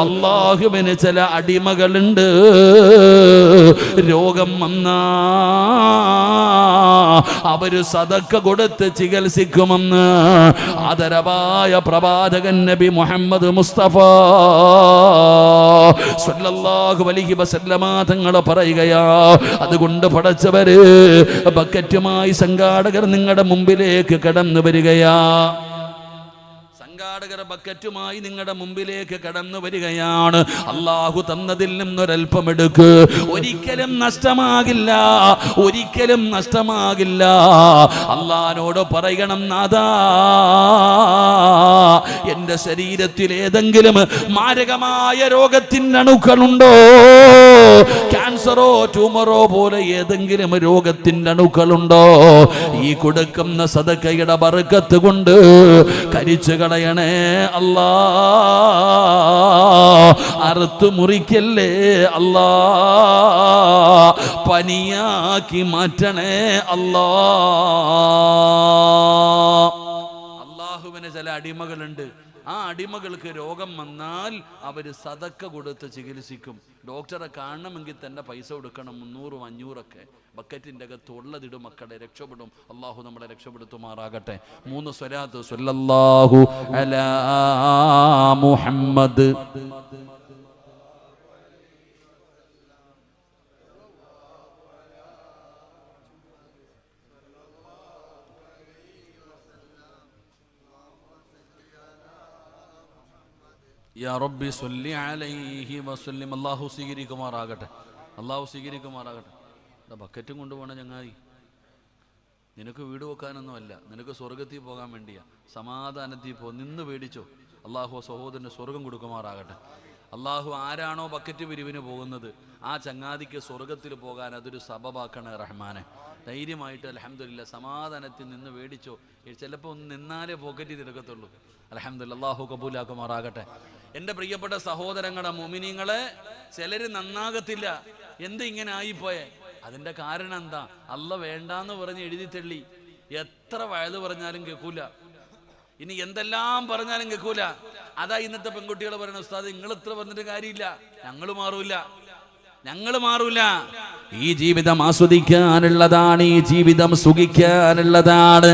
അല്ലാഹുവിന് ചില അടിമകളുണ്ട്. രോഗം വന്നാ അവര് സദഖ കൊടുത്ത് ചികിത്സിക്കുമെന്ന് ആദരവായ പ്രവാചകൻ നബി മുഹമ്മദ് മുസ്തഫ സല്ലല്ലാഹു അലൈഹി വസല്ലമ തങ്ങൾ പറയുകയാ. അതുകൊണ്ട് പടച്ചവര്, ബക്കറ്റുമായി സംഘാടകർ നിങ്ങളുടെ മുമ്പിലേക്ക് കടന്നു വരികയാ. സംഘാടകർ ബക്കറ്റുമായി നിങ്ങളുടെ മുമ്പിലേക്ക് കടന്നു വരികയാണ്. അല്ലാഹു തന്നതിൽ നിന്നൊരൽപ്പം എടുക്ക്. ഒരിക്കലും നഷ്ടമാകില്ല, ഒരിക്കലും നഷ്ടമാകില്ല. അല്ലാഹുവിനോട് പറയണം, നാഥാ, എന്റെ ശരീരത്തിൽ ഏതെങ്കിലും മാരകമായ രോഗത്തിന്റെ അണുക്കളുണ്ടോ? ക്യാൻസറോ ട്യൂമറോ പോലെ ഏതെങ്കിലും രോഗത്തിന്റെ അണുക്കളുണ്ടോ? ഈ കൊടുക്കുന്ന സദഖയുടെ ബർക്കത്ത് കൊണ്ട് കരിച്ചു കളയണേ അല്ലാ, അറുത്തു മുറിക്കല്ലേ അല്ലാ, പനിയാക്കി മാറ്റണേ അല്ലാ. അല്ലാഹുവിന് ചില അടിമകളുണ്ട്. ആ അടിമകൾക്ക് രോഗം വന്നാൽ അവര് സദഖ കൊടുത്ത് ചികിത്സിക്കും. ഡോക്ടറെ കാണണമെങ്കിൽ തന്നെ പൈസ കൊടുക്കണം, 300 500 ബക്കറ്റിൻ്റെ അകത്ത് ഉള്ളതിടും. മക്കളെ രക്ഷപ്പെടും. അള്ളാഹു നമ്മളെ രക്ഷപ്പെടുത്തുമാറാകട്ടെ. 3 സ്വലാത്ത്. സ്വല്ലല്ലാഹു അലാ മുഹമ്മദ്, യാ റബ്ബി സ്വല്ലി അലൈഹി വസല്ലം. അല്ലാഹു സ്വീകരിക്കുമാറാകട്ടെ, അല്ലാഹു സ്വീകരിക്കുമാറാകട്ടെ. ബക്കറ്റും കൊണ്ടുപോകണ ചങ്ങായി, നിനക്ക് വീട് വെക്കാനൊന്നുമല്ല, നിനക്ക് സ്വർഗത്തിൽ പോകാൻ വേണ്ടിയാ. സമാധാനത്തിൽ പോ, നിന്ന് പേടിച്ചോ. അല്ലാഹു സഹോദരന് സ്വർഗം കൊടുക്കുമാറാകട്ടെ. അല്ലാഹു ആരാണോ ബക്കറ്റ് പിരിവിന് പോകുന്നത് ആ ചങ്ങാതിക്ക് സ്വർഗത്തിൽ പോകാൻ അതൊരു സബബാക്കണേ റഹ്മാനെ. ധൈര്യമായിട്ട് അൽഹംദുലില്ലാ സമാധാനത്തിൽ നിന്ന് പേടിച്ചോ. ചിലപ്പോൾ ഒന്ന് നിന്നാലേ പോക്കറ്റിൽ നിൽക്കത്തുള്ളൂ. അൽഹംദുലില്ലാ, അല്ലാഹു കബൂലാക്കുമാറാകട്ടെ. എൻ്റെ പ്രിയപ്പെട്ട സഹോദരങ്ങളെ, മുഅ്മിനീങ്ങളെ, ചിലര് നന്നാകത്തില്ല. എന്ത് ഇങ്ങനെ ആയിപ്പോയെ? അതിൻ്റെ കാരണം എന്താ? അല്ല വേണ്ടാന്ന് പറഞ്ഞ് എഴുതി തള്ളി. എത്ര വയത് പറഞ്ഞാലും കേൾക്കൂല, ഇനി എന്തെല്ലാം പറഞ്ഞാലും കേൾക്കൂല. അതാ ഇന്നത്തെ പെൺകുട്ടികൾ പറയുന്ന, ഉസ്താദ് നിങ്ങൾ ഇത്ര പറഞ്ഞിട്ട് കാര്യമില്ല, ഞങ്ങൾ മാറൂല, ഞങ്ങൾ മാറൂല. ഈ ജീവിതം ആസ്വദിക്കാനുള്ളതാണ്, ഈ ജീവിതം സുഖിക്കാനുള്ളതാണ്.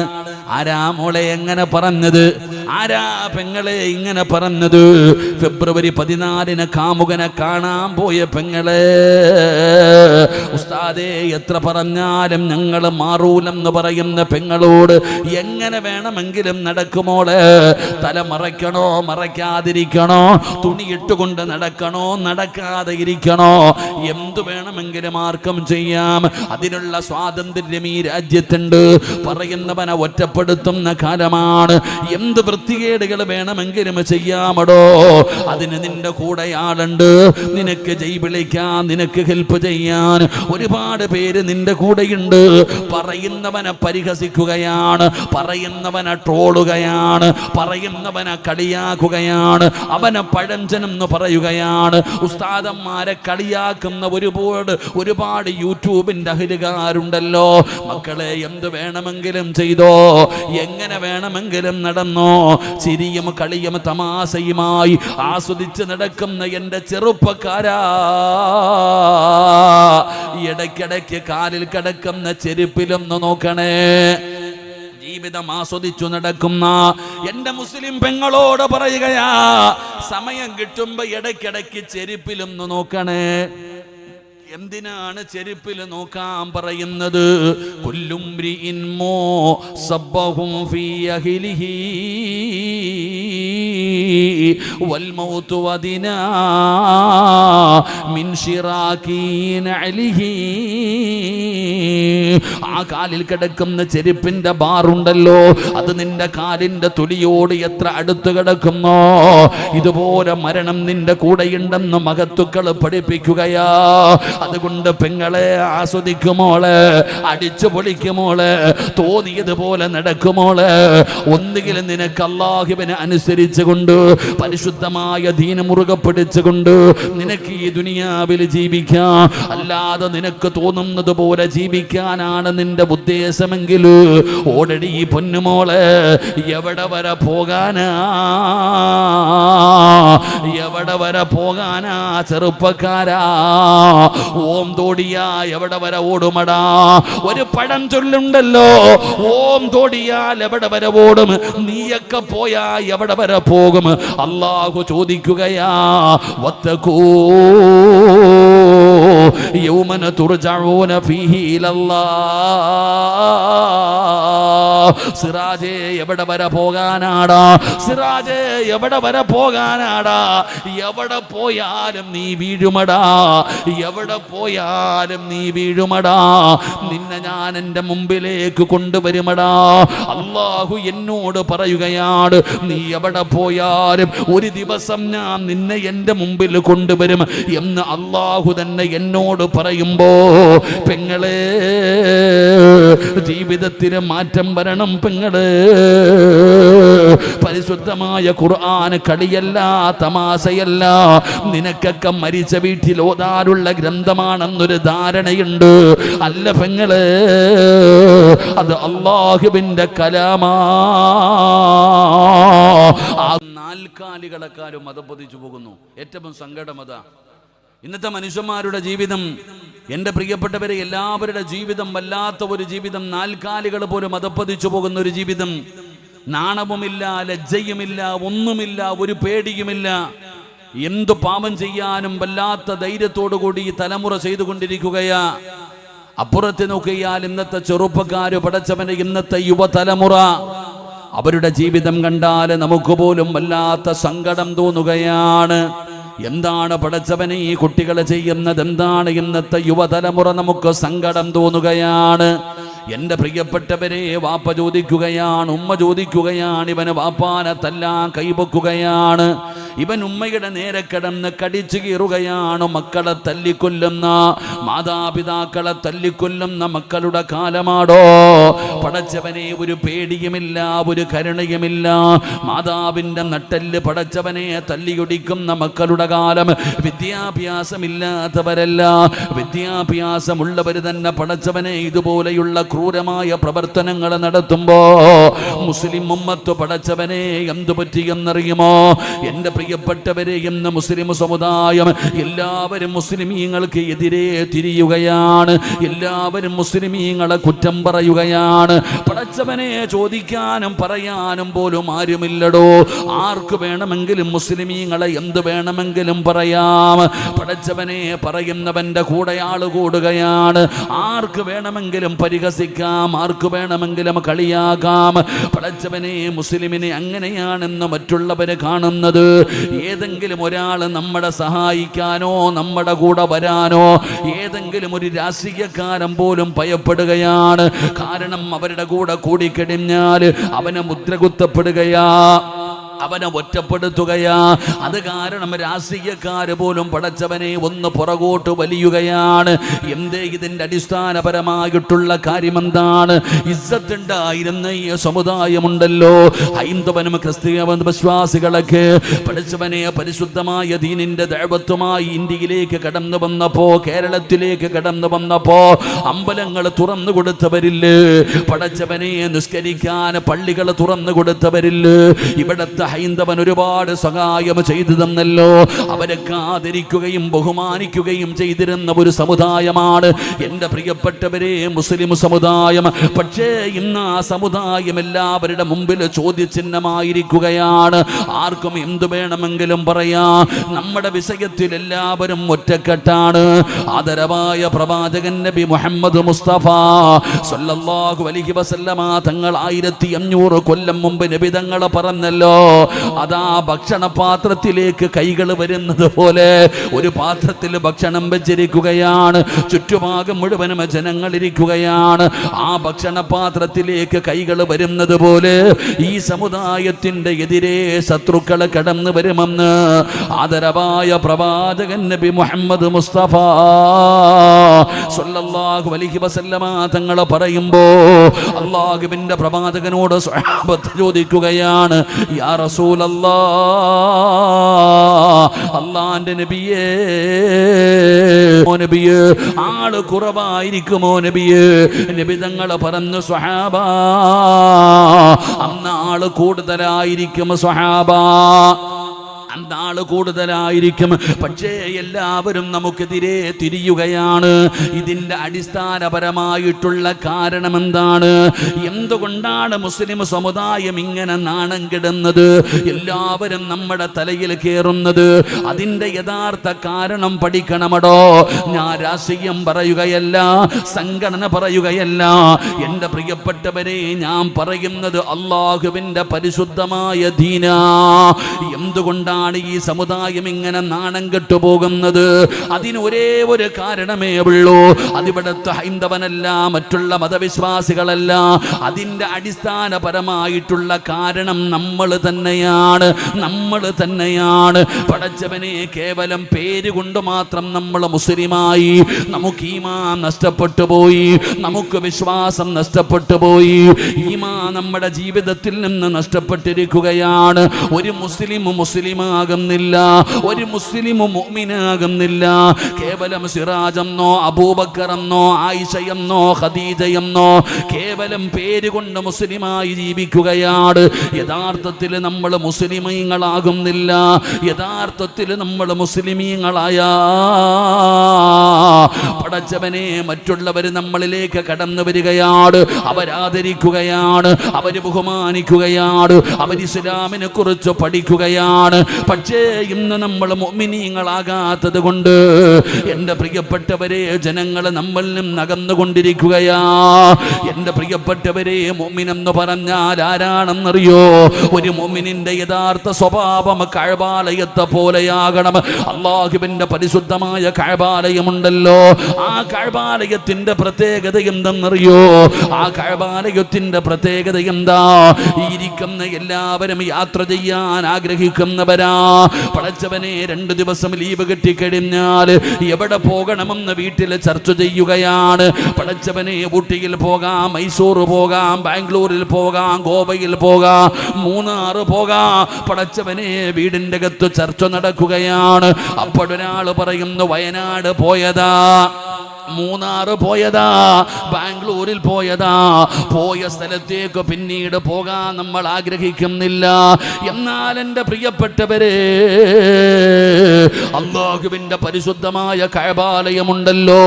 ആരാ മോളെ എങ്ങനെ പറഞ്ഞത്? ആരാ പെങ്ങളെ ഇങ്ങനെ പറഞ്ഞത്? ഫെബ്രുവരി 14 കാമുകനെ കാണാൻ പോയ പെങ്ങളെ, ഉസ്താദേ എത്ര പറഞ്ഞാലും ഞങ്ങൾ മാറൂലെന്ന് പറയുന്ന പെങ്ങളോട് എങ്ങനെ വേണമെങ്കിലും നടക്കുമോളെ? തല മറയ്ക്കണോ മറയ്ക്കാതിരിക്കണോ? തുണിയിട്ടുകൊണ്ട് നടക്കണോ നടക്കാതെ ഇരിക്കണോ? എന്തു വേണമെങ്കിലും ആർക്കും ചെയ്യാം. അതിനുള്ള സ്വാതന്ത്ര്യം ഈ രാജ്യത്തുണ്ട്. പറയുന്നവനെ ഒറ്റപ്പെടുത്തുന്ന കാലമാണ്. എന്ത് വൃത്തികേടുകൾ വേണമെങ്കിലും ചെയ്യാമടോ, അതിന് നിന്റെ കൂടെ ആളുണ്ട്. നിനക്ക് ജയ് വിളിക്കാൻ, നിനക്ക് ഹെൽപ്പ് ചെയ്യാൻ ഒരുപാട് പേര് നിന്റെ കൂടെയുണ്ട്. പറയുന്നവനെ പരിഹസിക്കുകയാണ്, പറയുന്നവനെ ട്രോളുകയാണ്, പറയുന്നവനെ കളിയാക്കുകയാണ്, അവനെ പഴഞ്ചനെന്ന് പറയുകയാണ്. ഉസ്താദന്മാരെ കളിയാക്കുന്ന ഒരുപാട് യൂട്യൂബിന്റെ അഹിലുകാരുണ്ടല്ലോ. മക്കളെ, എന്ത് വേണമെങ്കിലും ചെയ്തോ, എങ്ങനെ വേണമെങ്കിലും നടന്നോ. ചിരിയും കളിയും തമാശയുമായി ആസ്വദിച്ച് നടക്കുന്ന എൻ്റെ ചെറുപ്പക്കാരാ, ഇടയ്ക്കിടയ്ക്ക് കാലിൽ കിടക്കുന്ന ചെരുപ്പിലൊന്ന് നോക്കണേ. ജീവിതം ആസ്വദിച്ചു നടക്കുന്ന എൻ്റെ മുസ്ലിം പെങ്ങളോട് പറയുകയാ, സമയം കിട്ടുമ്പോ ഇടയ്ക്കിടയ്ക്ക് ചെരുപ്പിലൊന്ന് നോക്കണേ. എന്തിനാണ് ചെരുപ്പിൽ നോക്കാൻ പറയുന്നത്? കുല്ലുംരിഇൻ മുസബ്ബഹും ഫീ അഹ്ലിഹി വൽ മൗതു വദിനാ മിൻ ശിറാകി നഅലിഹി. ആ കാലിൽ കിടക്കുന്ന ചെരുപ്പിന്റെ ബാറുണ്ടല്ലോ, അത് നിന്റെ കാലിന്റെ തൊലിയോട് എത്ര അടുത്ത് കിടക്കുന്നോ, ഇതുപോലെ മരണം നിന്റെ കൂടെയുണ്ടെന്ന് മഹത്തുക്കൾ പഠിപ്പിക്കുകയാ. അതുകൊണ്ട് പെങ്ങളെ, ആസ്വദിക്കുമോളെ, അടിച്ചു പൊളിക്കുമോളെ, തോന്നിയതുപോലെ നടക്കുമോളെ. ഒന്നുകിൽ നിനക്ക് അല്ലാഹുവിനെ അനുസരിച്ചുകൊണ്ട് പരിശുദ്ധമായ ദീന മുറുകെ പിടിച്ചുകൊണ്ട് നിനക്ക് ഈ ദുനിയാവിൽ ജീവിക്കാം. അല്ലാതെ നിനക്ക് തോന്നുന്നത് പോലെ ജീവിക്കാനാണ് നിന്റെ ഉദ്ദേശമെങ്കിൽ ഓടടി പൊന്നുമോളെ. എവിടെ വരെ പോകാനാ, എവിടെ വരെ പോകാനാ ചെറുപ്പക്കാരാ? ഓം തോടിയാ എവിടെ വരെ ഓടുമടാ? ഒരു പഴം ചൊല്ലുണ്ടല്ലോ, ഓം തോടിയാൽ എവിടെ വരെ ഓടും? നീയൊക്കെ പോയാ എവിടെ വരെ പോകും? അല്ലാഹു ചോദിക്കുകയാ, വത്തഖൂ യൗമന തുർജഊന ഫീഹി ഇലല്ലാഹ്. സിറാജേ, എവിടെ വരെ പോകാനാടാ? സിറാജേ, എവിടെ വരെ പോകാനാടാ? എവിടെ പോയാലും നീ വീഴുമടാ, എവിടെ പോയാലും നീ വീഴുമടാ. നിന്നെ ഞാൻ എൻ്റെ മുമ്പിലേക്ക് കൊണ്ടുവരുമടാ. അല്ലാഹു എന്നോട് പറയുകയാണ്, നീ എവിടെ പോയാലും ഒരു ദിവസം ഞാൻ നിന്നെ എൻ്റെ മുമ്പിൽ കൊണ്ടുവരും എന്ന് അല്ലാഹു തന്നെ എന്നോട് പറയുമ്പോ, പെങ്ങളെ, ജീവിതത്തിന് മാറ്റം വരണം പെങ്ങളെ. പരിശുദ്ധമായ ഖുർആൻ കളിയല്ല, തമാശയല്ല. നിനക്കൊക്കെ മരിച്ച വീട്ടിൽ ഓതാനുള്ള ഗ്രന്ഥമാണെന്നൊരു ധാരണയുണ്ട്. അല്ല പെങ്ങളെ, അത് അല്ലാഹുവിന്റെ കലാമാ. ആ നാൽക്കാലികളെക്കാരും മതപ്പതിച്ചു പോകുന്നു. ഏറ്റവും സങ്കടം അതാ. ഇന്നത്തെ മനുഷ്യന്മാരുടെ ജീവിതം, എൻ്റെ പ്രിയപ്പെട്ടവരെ, എല്ലാവരുടെ ജീവിതം വല്ലാത്ത ഒരു ജീവിതം. നാൽക്കാലികൾ പോലും മതപ്പതിച്ചു പോകുന്ന ഒരു ജീവിതം. നാണവുമില്ല, ലജ്ജയുമില്ല, ഒന്നുമില്ല, ഒരു പേടിയുമില്ല. എന്തു പാപം ചെയ്യാനും വല്ലാത്ത ധൈര്യത്തോടു കൂടി ഈ തലമുറ ചെയ്തുകൊണ്ടിരിക്കുകയാ. അപ്പുറത്ത് നോക്കിയാൽ ഇന്നത്തെ ചെറുപ്പക്കാര്, പടച്ചവനെ, ഇന്നത്തെ യുവതലമുറ, അവരുടെ ജീവിതം കണ്ടാൽ നമുക്ക് പോലും വല്ലാത്ത സങ്കടം തോന്നുകയാണ്. എന്താണ് പടച്ചവനെ ഈ കുട്ടികൾ ചെയ്യുന്നത്? എന്താണ് ഇന്നത്തെ യുവതലമുറ? നമുക്ക് സങ്കടം തോന്നുകയാണ്. എൻ്റെ പ്രിയപ്പെട്ടവരെ, വാപ്പ ചോദിക്കുകയാണ്, ഉമ്മ ചോദിക്കുകയാണ്, ഇവന് വാപ്പാനെ തല്ലാൻ കൈവക്കുകയാണ്. ഇവൻ ഉമ്മയുടെ നേരെ കിടന്ന് കടിച്ചു കീറുകയാണ്. മക്കളെ തല്ലിക്കൊല്ലുന്ന, മാതാപിതാക്കളെ തല്ലിക്കൊല്ലുന്ന മക്കളുടെ കാലമാടോ? പടച്ചവനെ, ഒരു പേടിയുമില്ല, ഒരു കരുണയുമില്ല. മാതാവിൻ്റെ നട്ടെല്ല് പടച്ചവനെ തല്ലിയൊടിക്കുന്ന മക്കളുടെ കാലം. വിദ്യാഭ്യാസമില്ലാത്തവരല്ല, വിദ്യാഭ്യാസമുള്ളവർ തന്നെ പടച്ചവനെ ഇതുപോലെയുള്ള ക്രൂരമായ പ്രവർത്തനങ്ങൾ നടത്തുമ്പോ മുസ്ലിം ഉമ്മത്ത് പടച്ചവനെ എന്തു പറ്റിയെന്നറിയുമോ? എൻ്റെ പ്രിയപ്പെട്ടവരെ, ഇന്ന് മുസ്ലിം സമുദായം എല്ലാവരും മുസ്ലിമീങ്ങൾക്ക് എതിരെ തിരിയുകയാണ്. എല്ലാവരും മുസ്ലിമീങ്ങളെ കുറ്റം പറയുകയാണ്. പടച്ചവനെ ചോദിക്കാനും പറയാനും പോലും ആരുമില്ലടോ. ആർക്ക് വേണമെങ്കിലും മുസ്ലിമീങ്ങളെ എന്ത് വേണമെങ്കിലും പറയാം. പടച്ചവനെ പറയുന്നവന്റെ കൂടെ ആള് കൂടുകയാണ്. ആർക്ക് വേണമെങ്കിലും പരിഹസിക്കാം, ആർക്ക് വേണമെങ്കിലും കളിയാക്കാം. പടച്ചവനെ, മുസ്ലിമിനെ അങ്ങനെയാണെന്ന് മറ്റുള്ളവര് കാണുന്നത്. ഏതെങ്കിലും ഒരാൾ നമ്മളെ സഹായിക്കാനോ നമ്മുടെ കൂടെ വരാനോ ഏതെങ്കിലും ഒരു രാഷ്ട്രീയക്കാരൻ പോലും ഭയപ്പെടുകയാണ്. കാരണം അവരുടെ കൂടെ കൂടിക്കഴിഞ്ഞാൽ അവനെ മുദ്ര കുത്തപ്പെടുകയാ, അവനെ ഒറ്റപ്പെടുത്തുകയാ. അത് കാരണം രാഷ്ട്രീയക്കാര് പോലും പടച്ചവനെ ഒന്ന് പുറകോട്ട് വലിയുകയാണ്. എന്തേ? ഇതിന്റെ അടിസ്ഥാനപരമായിട്ടുള്ള കാര്യം എന്താണ്? ഇസ്സത്തുണ്ടായിരുന്ന ഈ സമുദായമുണ്ടല്ലോ, ഹൈന്ദവനും ക്രിസ്തീയ വിശ്വാസികളൊക്കെ പടച്ചവനെ പരിശുദ്ധമായ ദീനിന്റെ ദഅവത്തുമായി ഇന്ത്യയിലേക്ക് കടന്നു വന്നപ്പോ, കേരളത്തിലേക്ക് കടന്നു വന്നപ്പോ അമ്പലങ്ങൾ തുറന്നു കൊടുത്തവരില്ലേ? പടച്ചവനെ നിസ്കരിക്കാൻ പള്ളികൾ തുറന്നു കൊടുത്തവരില്ലേ? ഇവിടത്തെ ഹൈന്ദവൻ ഒരുപാട് സഹായം ചെയ്തു തന്നല്ലോ. അവരൊക്കെ ആദരിക്കുകയും ബഹുമാനിക്കുകയും ചെയ്തിരുന്ന ഒരു സമുദായമാണ് എൻ്റെ പ്രിയപ്പെട്ടവരെ മുസ്ലിം സമുദായം. പക്ഷേ ഇന്ന് ആ സമുദായം എല്ലാവരുടെ മുമ്പിൽ ചോദ്യചിഹ്നമായിരിക്കുകയാണ്. ആർക്കും എന്തു വേണമെങ്കിലും പറയാം. നമ്മുടെ വിഷയത്തിൽ എല്ലാവരും ഒറ്റക്കെട്ടാണ്. ആദരവായ പ്രവാചകൻ നബി മുഹമ്മദ് മുസ്തഫ സല്ലല്ലാഹു അലൈഹി വസല്ലമ തങ്ങൾ 1500 കൊല്ലം മുമ്പ് നബി തങ്ങൾ പറഞ്ഞല്ലോ, അതാ ഭക്ഷണപാത്രത്തിലേക്ക് കൈകൾ വരുന്നത് പോലെ ഒരു പാത്രത്തിൽ ഭക്ഷണം വെച്ചിരിക്കുകയാണ്, ചുറ്റുഭാഗം മുഴുവനും ജനങ്ങൾ ഇരിക്കുകയാണ്. ആ ഭക്ഷണപാത്രത്തിലേക്ക് കൈകൾ വരുന്നത് പോലെ ഈ സമുദായത്തിന്റെ എതിരെ ശത്രുക്കൾ കടന്നു വരുമെന്ന് ആദരവായ പ്രവാചകൻ നബി മുഹമ്മദ് മുസ്തഫ സല്ലല്ലാഹു അലൈഹി വസല്ലമ തങ്ങൾ പറയുമ്പോ അല്ലാഹുവിന്റെ പ്രവാചകനോട് സ്വഹാബത്ത് ചോദിക്കുകയാണ്, യാ അല്ലാഹുവിന്റെ നബിയേ, നബിയേ ആള് കുറവായിരിക്കുമോ നബിയേ? നബി തങ്ങൾ പറഞ്ഞു, സ്വഹാബ അന്ന് ആള് കൂടുതലായിരിക്കും, സ്വഹാബ അന്നാള് കൂടുതലായിരിക്കും. പക്ഷേ എല്ലാവരും നമുക്കെതിരെ തിരിയുകയാണ്. ഇതിന്റെ അടിസ്ഥാനപരമായിട്ടുള്ള കാരണം എന്താണ്? എന്തുകൊണ്ടാണ് മുസ്ലിം സമുദായം ഇങ്ങനെ നാണം കെടുന്നത്, എല്ലാവരും നമ്മുടെ തലയിൽ കയറുന്നത്? അതിന്റെ യഥാർത്ഥ കാരണം പഠിക്കണമടോ. ഞാൻ രാഷ്ട്രീയം പറയുകയല്ല, സംഘടന പറയുകയല്ല. എൻ്റെ പ്രിയപ്പെട്ടവരെ, ഞാൻ പറയുന്നത് അല്ലാഹുവിന്റെ പരിശുദ്ധമായ ദീനാ. എന്തുകൊണ്ടാണ് ഈ സമുദായം ഇങ്ങനെ നാണം കെട്ടുപോകുന്നത്? അതിന് ഒരേ ഒരു കാരണമേ ഉള്ളൂ. അതിവിടുത്തെ ഹൈന്ദവനല്ല, മറ്റുള്ള മതവിശ്വാസികളല്ല. അതിൻ്റെ അടിസ്ഥാനപരമായിട്ടുള്ള കാരണം നമ്മൾ തന്നെയാണ്, നമ്മൾ തന്നെയാണ്. പടച്ചവനെ, കേവലം പേരുകൊണ്ട് മാത്രം നമ്മൾ മുസ്ലിമായി. നമുക്ക് ഈമാൻ നഷ്ടപ്പെട്ടു പോയി, നമുക്ക് വിശ്വാസം നഷ്ടപ്പെട്ടു പോയി, ഈമാൻ നമ്മുടെ ജീവിതത്തിൽ നിന്ന് നഷ്ടപ്പെട്ടിരിക്കുകയാണ്. ഒരു മുസ്ലിമാകുന്നില്ല, ഒരു മുസ്ലിം മുഅ്മിനാകുന്നില്ല. കേവലം സിറാജെന്നോ അബൂബക്കറെന്നോ ആയിഷയെന്നോ ഖദീജയെന്നോ കേവലം പേരുകൊണ്ട് മുസ്ലിമായി ജീവിക്കുകയാണ്. യഥാർത്ഥത്തിൽ നമ്മൾ മുസ്ലിമീങ്ങളാകുന്നില്ല. യഥാർത്ഥത്തിൽ നമ്മൾ മുസ്ലിമീങ്ങളായ പടച്ചവനെ, മറ്റുള്ളവർ നമ്മളിലേക്ക് കടന്നു വരികയാണ്, അവരാദരിക്കുകയാണ്, അവർ ബഹുമാനിക്കുകയാണ്, അവർ ഇസ്ലാമിനെ കുറിച്ച് പഠിക്കുകയാണ്. പക്ഷേ ഇന്ന് നമ്മൾ മുഅ്മിനീങ്ങളാകാത്തത് കൊണ്ട് എൻ്റെ പ്രിയപ്പെട്ടവരെ, ജനങ്ങൾ നമ്മളിൽ നിന്ന് അകന്നുകൊണ്ടിരിക്കുകയാ. എൻ്റെ പ്രിയപ്പെട്ടവരെ, മുഅ്മിനെന്ന് പറഞ്ഞാൽ ആരാണെന്നറിയോ? ഒരു മുഅ്മിനിന്റെ യഥാർത്ഥ സ്വഭാവം കഅബാലയത്തെ പോലെയാകണം. അല്ലാഹുവിന്റെ പരിശുദ്ധമായ കഅബാലയമുണ്ടല്ലോ, ആ കഅബാലയത്തിന്റെ പ്രത്യേകത എന്തെന്നറിയോ? ആ കഅബാലയത്തിന്റെ പ്രത്യേകത എന്താ? ഇരിക്കുന്ന എല്ലാവരും യാത്ര ചെയ്യാൻ ആഗ്രഹിക്കുന്നവരാ. പടച്ചവനെ, 2 ദിവസം ലീവ് കിട്ടിക്കഴിഞ്ഞാൽ എവിടെ പോകണമെന്ന് വീട്ടിൽ ചർച്ച ചെയ്യുകയാണ്. പടച്ചവനെ, ഊട്ടിയിൽ പോകാം, മൈസൂർ പോകാം, ബാംഗ്ലൂരിൽ പോകാം, ഗോവയിൽ പോകാം, മൂന്നാർ പോകാം. പടച്ചവനെ, വീടിൻ്റെ അകത്ത് ചർച്ച നടക്കുകയാണ്. അപ്പോഴൊരാൾ പറയുന്നു, വയനാട് പോയതാ, മൂന്നാർ പോയതാ, ബാംഗ്ലൂരിൽ പോയതാ. പോയ സ്ഥലത്തേക്ക് പിന്നീട് പോകാൻ നമ്മൾ ആഗ്രഹിക്കുന്നില്ല. എന്നാൽ എൻ്റെ പ്രിയപ്പെട്ടവരെ, അല്ലാഹുവിന്റെ പരിശുദ്ധമായ കഅബാലയമുണ്ടല്ലോ,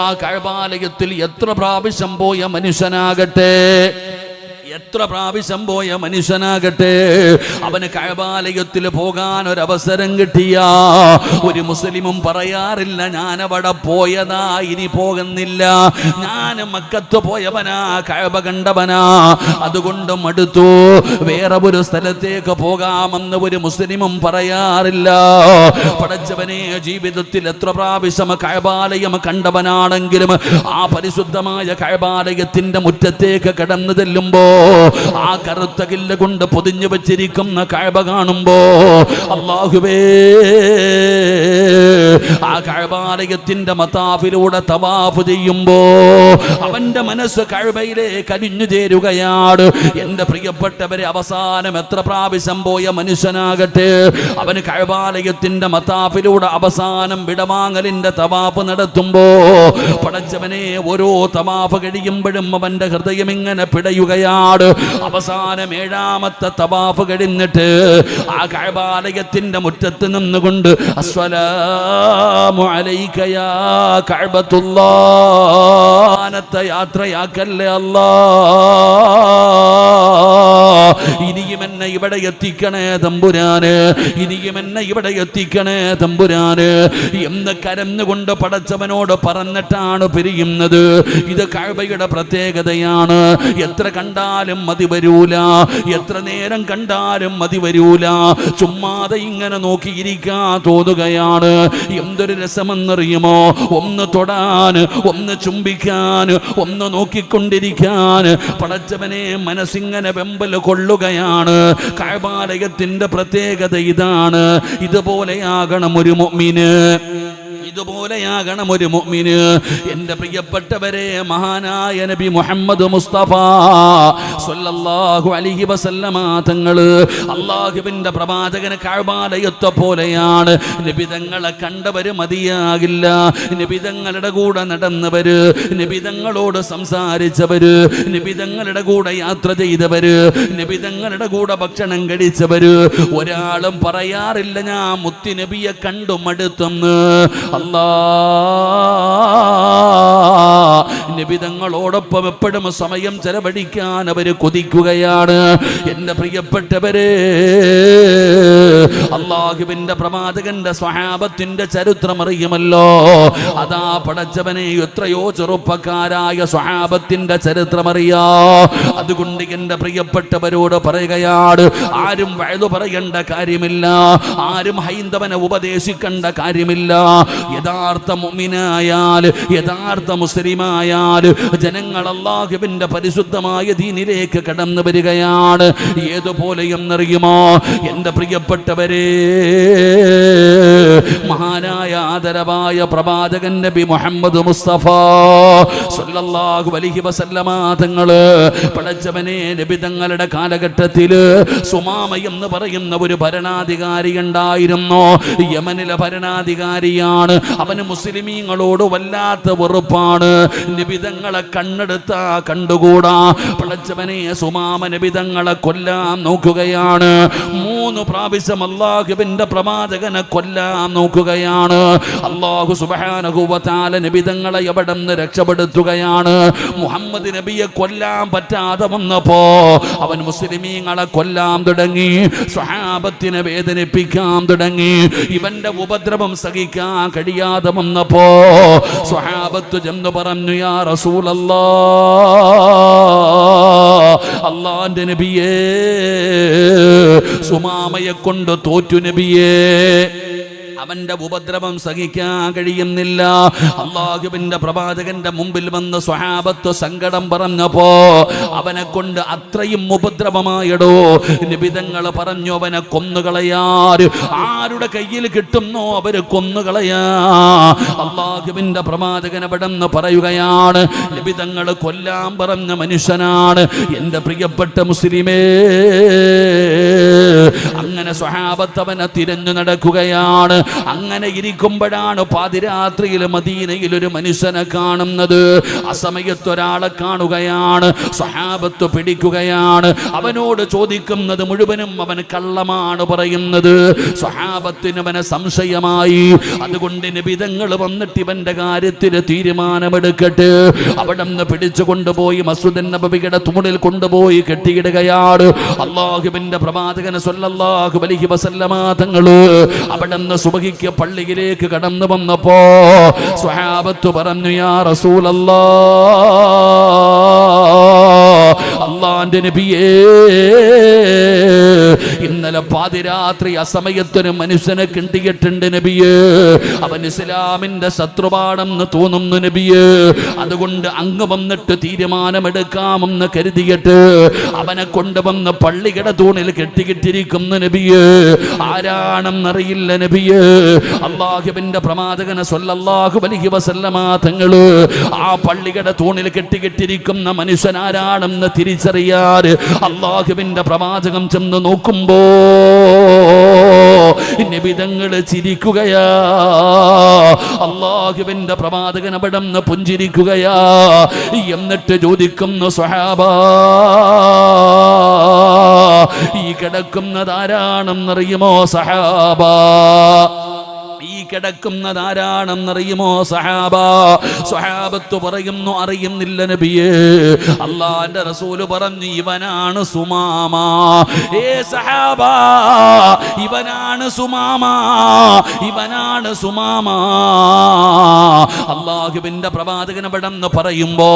ആ കഅബാലയത്തിൽ എത്ര പ്രാവശ്യം പോയ മനുഷ്യനാകട്ടെ, എത്ര പ്രാവശ്യം പോയ മനുഷ്യനാകട്ടെ, അവന് കഅബാലയത്തിൽ പോകാൻ ഒരവസരം കിട്ടിയ ഒരു മുസ്ലിമും പറയാറില്ല ഞാൻ അവിടെ പോയതാ ഇനി പോകുന്നില്ല, ഞാൻ മക്കത്ത് പോയവനാ, കഅബ കണ്ടവനാ, അതുകൊണ്ട് മടുത്തു, വേറെ ഒരു സ്ഥലത്തേക്ക് പോകാമെന്ന് ഒരു മുസ്ലിമും പറയാറില്ല. പടച്ചവനെ, ജീവിതത്തിൽ എത്ര പ്രാവശ്യം കഅബാലയം കണ്ടവനാണെങ്കിലും ആ പരിശുദ്ധമായ കഅബാലയത്തിന്റെ മുറ്റത്തേക്ക് കടന്നു ചെല്ലുമ്പോ ആ കറുത്ത കില്ല കൊണ്ട് പൊതിഞ്ഞു വെച്ചിരിക്കുന്ന കഅബ കാണുമ്പോ അല്ലാഹുവേ, ആ കഅബാലയത്തിന്റെ മതാഫിലൂടെ തവാഫ് ചെയ്യുമ്പോ അവന്റെ മനസ്സ് കഅബയിലേക്ക് അലിഞ്ഞു ചേരുകയാണ്. എന്റെ പ്രിയപ്പെട്ടവരെ, അവസാനം എത്ര പ്രാവശ്യം പോയ മനുഷ്യനാകട്ടെ, അവന് കഅബാലയത്തിന്റെ മതാഫിലൂടെ അവസാനം വിടവാങ്ങലിന്റെ തവാഫ് നടത്തുമ്പോ പടച്ചവനെ, ഓരോ തവാഫ് കഴിയുമ്പോഴും അവന്റെ ഹൃദയം ഇങ്ങനെ പിടയുകയാണ്. അവസാനം 7ാമത്തെ തവാഫ് കഴിഞ്ഞിട്ട് ആ കഅബാലയത്തിന്റെ മുറ്റത്ത് നിന്നുകൊണ്ട് അസ്സലാമു അലൈക യാ കഅബത്തുല്ലാഹ്, യാത്രയാക്കല്ലേ അല്ലാ, ഇനിയും എന്നെ ഇവിടെ എത്തിക്കണേ തമ്പുരാന്, ഇനിയും എന്നെ ഇവിടെ എത്തിക്കണേ തമ്പുരാന് എന്ന് കരഞ്ഞുകൊണ്ട് പടച്ചവനോട് പറഞ്ഞിട്ടാണ് പിരിയുന്നത്. ഇത് കഅബയുടെ പ്രത്യേകതയാണ്. എത്ര കണ്ടാലും മതി വരൂല, എത്ര നേരം കണ്ടാലും മതി വരൂല. ചുമ്മാതെ ഇങ്ങനെ നോക്കിയിരിക്കാൻ തോന്നുകയാണ്. എന്തൊരു രസമെന്നറിയുമോ? ഒന്ന് തൊടാൻ, ഒന്ന് ചുംബിക്കാൻ, ഒന്ന് നോക്കിക്കൊണ്ടിരിക്കാൻ പടച്ചവനെ മനസ്സിങ്ങനെ വെമ്പൽ കൊള്ളുകയാണ്. കഅബാലയത്തിന്റെ പ്രത്യേകത ഇതാണ്. ഇതുപോലെയാകണം ഒരു മുഅ്മിന്, ഇതുപോലെയാകണം ഒരു മുഅ്മിന്. എൻ്റെ പ്രിയപ്പെട്ടവരെ, മഹാനായ നബി മുഹമ്മദ് മുസ്തഫ സ്വല്ലല്ലാഹു അലൈഹി വസല്ലമ തങ്ങൾ അല്ലാഹുവിൻ്റെ പ്രവാചകന് കഅബാലയത്തെ പോലെയാണ്. നബി തങ്ങളെ കണ്ടവര് മതിയാകില്ല, നബി തങ്ങളുടെ കൂടെ നടന്നവര്, നബി തങ്ങളോട് സംസാരിച്ചവര്, നബി തങ്ങളുടെ കൂടെ യാത്ര ചെയ്തവര്, നബി തങ്ങളുടെ കൂടെ ഭക്ഷണം കഴിച്ചവര് ഒരാളും പറയാറില്ല ഞാൻ മുത്തി നബിയെ കണ്ടു മടുത്തെന്ന്. നബി തങ്ങളോടൊപ്പം എപ്പോഴും സമയം ചെലവഴിക്കാൻ അവര് കൊതിക്കുകയാണ്. എൻ്റെ പ്രിയപ്പെട്ടവരെ, അല്ലാഹുവിൻ്റെ പ്രവാചകന്റെ സ്വഹാബത്തിന്റെ ചരിത്രം അറിയുമല്ലോ. അതാ പടച്ചവനെ, എത്രയോ ചെറുപ്പക്കാരായ സ്വഹാബത്തിന്റെ ചരിത്രം അറിയാ. അതുകൊണ്ട് എൻ്റെ പ്രിയപ്പെട്ടവരോട് പറയുകയാണ്, ആരും വയലു പറയേണ്ട കാര്യമില്ല, ആരും ഹൈന്ദവനെ ഉപദേശിക്കേണ്ട കാര്യമില്ല. യഥാർത്ഥ മുഅ്മിനായാൽ, യഥാർത്ഥ മുസ്ലിമായാൽ ജനങ്ങൾ അല്ലാഹുവിൻ്റെ പരിശുദ്ധമായ ദീനിലേക്ക് കടന്നു വരികയാണ്. ഏതുപോലെയെന്നറിയുമോ എൻ്റെ പ്രിയപ്പെട്ടവരെ? മഹാനായ ആദരവായ പ്രവാചകൻ നബി മുഹമ്മദ് മുസ്തഫ സ്വല്ലല്ലാഹു അലൈഹി വസല്ലമ തങ്ങള് പടച്ചവനെ, നബി തങ്ങളുടെ കാലഘട്ടത്തിൽ സുമാമ എന്ന് പറയുന്ന ഒരു ഭരണാധികാരി ഉണ്ടായിരുന്നു. യമനിലെ ഭരണാധികാരിയാണ്. അവന് മുസ്ലിമീങ്ങളോട് വല്ലാത്ത വെറുപ്പാണ്. നബിതങ്ങളെ കണ്ണെടുത്താ കണ്ടുകൂടാ. പടച്ചവനെ, സുമാമ നബിതങ്ങളെ കൊല്ലാൻ നോക്കുകയാണ്. 3 പ്രാവശ്യം അല്ലാഹുവിൻ്റെ പ്രവാചകനെ കൊല്ലാൻ നോക്കുകയാണ്. അല്ലാഹു സുബ്ഹാനഹു വ തആല നബിതങ്ങളെ എവിടെന്ന് രക്ഷപ്പെടുത്തുകയാണ്. മുഹമ്മദ് നബിയെ കൊല്ലാൻ പറ്റാതെ വന്നപ്പോ അവൻ മുസ്ലിമീങ്ങളെ കൊല്ലാൻ തുടങ്ങി, സ്വഹാബത്തിനെ വേദനിപ്പിക്കാൻ തുടങ്ങി. ഇവന്റെ ഉപദ്രവം സഹിക്കാൻ കഴിയാതെ വന്നപ്പോ സ്വഹാബത്ത് ചെന്ന് പറഞ്ഞു, യാ റസൂലല്ലാഹ്, അല്ലാഹുവിന്റെ നബിയേ, സുമാമയെ കൊണ്ട് തോറ്റു നബിയേ, അവന്റെ ഉപദ്രവം സഹിക്കാൻ കഴിയുന്നില്ല. അല്ലാഹുവിന്റെ പ്രവാചകന്റെ മുമ്പിൽ വന്ന് സ്വഹാബത്ത് സങ്കടം പറഞ്ഞപ്പോ അവനെ കൊണ്ട് അത്രയും ഉപദ്രവമായടോ. നബിതങ്ങൾ പറഞ്ഞു, അവനെ കൊന്നുകളയാർ, ആരുടെ കയ്യിൽ കിട്ടുന്നോ അവര് കൊന്നുകളയാ. അല്ലാഹുവിന്റെ പ്രവാചകൻ അവിടെന്ന് പറയുകയാണ്, നബിതങ്ങൾ കൊല്ലാൻ പറഞ്ഞ മനുഷ്യനാണ്. എൻ്റെ പ്രിയപ്പെട്ട മുസ്ലിമേ, അങ്ങനെ സ്വഹാബത്ത് അവനെ തിരഞ്ഞു നടക്കുകയാണ്. അങ്ങനെ ഇരിക്കുമ്പോഴാണ് പാതിരാത്രിയിൽ മദീനയിൽ ഒരു മനുഷ്യനെ കാണുന്നത്. ആ സമയത്ത് ഒരാളെ കാണുകയാണ്, സ്വഹാബത്ത് പിടിക്കുകയാണ്. അവനോട് ചോദിക്കുന്നത് മുഴുവനും അവൻ കള്ളമാണ് പറയുന്നത്. സ്വഹാബത്തിന് അവനെ സംശയമായി. അതുകൊണ്ട് നബിതങ്ങൾ വന്നിട്ട് ഇവന്റെ കാര്യത്തിൽ തീരുമാനമെടുക്കട്ടെ. അവിടെ നിന്ന് പിടിച്ചു കൊണ്ടുപോയി മസ്ജിദ് നബവിയുടെ തൂണിൽ കൊണ്ടുപോയി കെട്ടിയിടുകയാണ്. അല്ലാഹുവിന്റെ പ്രവാചകൻ സ്വല്ലല്ലാഹു അലൈഹി വസല്ലമ തങ്ങൾ അവിടെ നിന്ന് സുബഹിക്ക് പള്ളിയിലേക്ക് കടന്നു വന്നപ്പോ സ്വഹാബത്ത് പറഞ്ഞു, യാ റസൂലല്ലാഹ്, അല്ലാഹുവിന്റെ നബിയേ, ഇന്നലെ പാതിരാത്രി അസമയത്തൊരു മനുഷ്യനെ കിട്ടിയിട്ടുണ്ട് നബിയേ. അവൻ ഇസ്ലാമിന്റെ ശത്രുവാണെന്ന് തോന്നുന്നു നബിയേ. അതുകൊണ്ട് അങ്ങ് വന്നിട്ട് തീരുമാനമെടുക്കാമെന്ന് കരുതിയിട്ട് അവനെ കൊണ്ടുവന്ന് പള്ളിയുടെ തൂണിൽ കെട്ടിക്കിട്ടിരിക്കുന്നു നബിയേ. ആരാണെന്നറിയില്ല നബിയേ. അല്ലാഹുവിന്റെ പ്രവാചകൻ സ്വല്ലല്ലാഹു അലൈഹി വസല്ലമ തങ്ങള് ആ പള്ളിയുടെ തൂണിൽ കെട്ടിക്കിട്ടിരിക്കുന്ന മനുഷ്യൻ ആരാണെന്ന് തിരിച്ചറിയാൻ അല്ലാഹുവിന്റെ പ്രവാചകൻ ചെന്ന് നോക്കുമ്പോ നബിതങ്ങള് ചിരിക്കുകയാ. അല്ലാഹുവിന്റെ പ്രവാചകൻ അവിടെ നിന്ന് പുഞ്ചിരിക്കുകയാ. എന്നിട്ട് ചോദിക്കുന്നു, സ്വഹാബാ, ഈ കിടക്കുന്നതാരാണെന്നറിയുമോ സഹാബാ? ഈ കിടക്കുന്നതാരാണെന്നറിയുമോ സഹാബ? സ്വഹാബത്ത് പറയുന്നു, അറിയുന്നില്ല നബിയേ. അല്ലാഹുവിന്റെ റസൂല് പറഞ്ഞു, ഇവനാണ് സുമാമ. ഏ സഹാബ, ഇവനാണ് സുമാമ, ഇവനാണ് സുമാമ. അല്ലാഹുവിന്റെ പ്രവാചകൻ അവിടെ നിന്ന് പറയുമ്പോ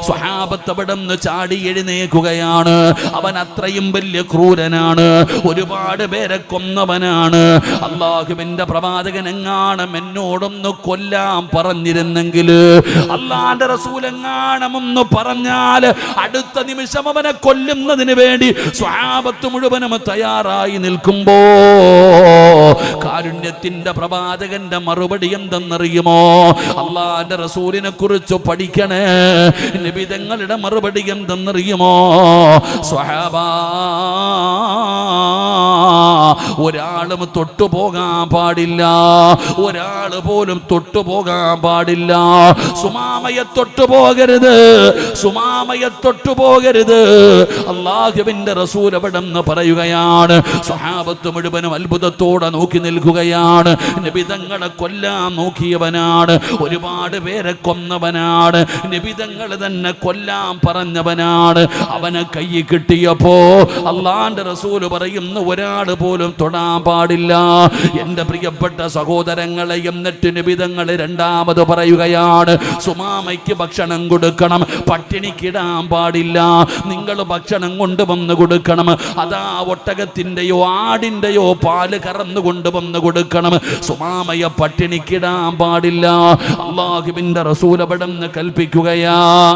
സ്വഹാബത്ത് അവിടെ നിന്ന് ചാടി എഴുന്നേൽക്കുകയാണ്. അവൻ അത്രയും വലിയ ക്രൂരനാണ്, ഒരുപാട് പേരെ കൊന്നവനാണ്. അല്ലാഹുവിന്റെ പ്രവാചകൻ എങ്ങാണം എന്നോടൊന്ന് കൊല്ലാൻ പറഞ്ഞിരുന്നെങ്കിൽ, അല്ലാഹുവിന്റെ റസൂൽ എങ്ങാണമെന്ന് പറഞ്ഞാൽ അടുത്ത നിമിഷം അവനെ കൊല്ലുന്നതിന് വേണ്ടി സ്വഹാബത്ത് മുഴുവനും തയ്യാറായി നിൽക്കുമ്പോ കാരുണ്യത്തിന്റെ പ്രവാചകന്റെ മറുപടി എന്തെന്നറിയുമോ? അല്ലാഹുവിന്റെ റസൂലിനെ കുറിച്ച് പഠിക്കണേ. നബിതങ്ങളുടെ മറുപടി എന്തെന്നറിയുമോ? സ്വഹാബാ, ഒരാളും തൊട്ടുപോകാൻ പാടില്ല, ഒരാള് പോലും തൊട്ടുപോകാൻ പാടില്ല. സുമാമയെ തൊട്ടുപോകരുത്, സുമാമയെ തൊട്ടുപോകരുത്. അല്ലാഹുവിന്റെ റസൂൽ അവിടെ നിന്ന് പറയുകയാണ്. സ്വഹാബത്ത് മുഴുവനും അത്ഭുതത്തോടെ നോക്കി നിൽക്കുകയാണ്. നബിതങ്ങളെ കൊല്ലാൻ നോക്കിയവനാണ്, ഒരുപാട് പേരെ കൊന്നവനാണ്, നബിതങ്ങൾ തന്നെ കൊല്ലാൻ പറഞ്ഞവനാണ്. അവനെ കൈ കിട്ടിയപ്പോ അല്ലാഹുവിന്റെ റസൂൽ പറയുന്നു, ഒരാള് പോലും തൊടാൻ പാടില്ല. എന്റെ പ്രിയപ്പെട്ട സഹോദരങ്ങളെ, എന്നിട്ട് നബിതങ്ങള് രണ്ടാമത് പറയുകയാണ്, സുമാമയ്ക്ക് ഭക്ഷണം കൊടുക്കണം, പട്ടിണിക്കിടാൻ പാടില്ല. നിങ്ങൾ ഭക്ഷണം കൊണ്ടുവന്ന് കൊടുക്കണം. അതാ ഒട്ടകത്തിന്റെയോ ആടിന്റെയോ പാല് കറന്നു കൊണ്ടുവന്ന് കൊടുക്കണം. സുമാമയെ പട്ടിണിക്കിടാൻ പാടില്ല. അല്ലാഹുവിന്റെ റസൂൽ അവിടെ നിന്ന് കൽപ്പിക്കുകയാ.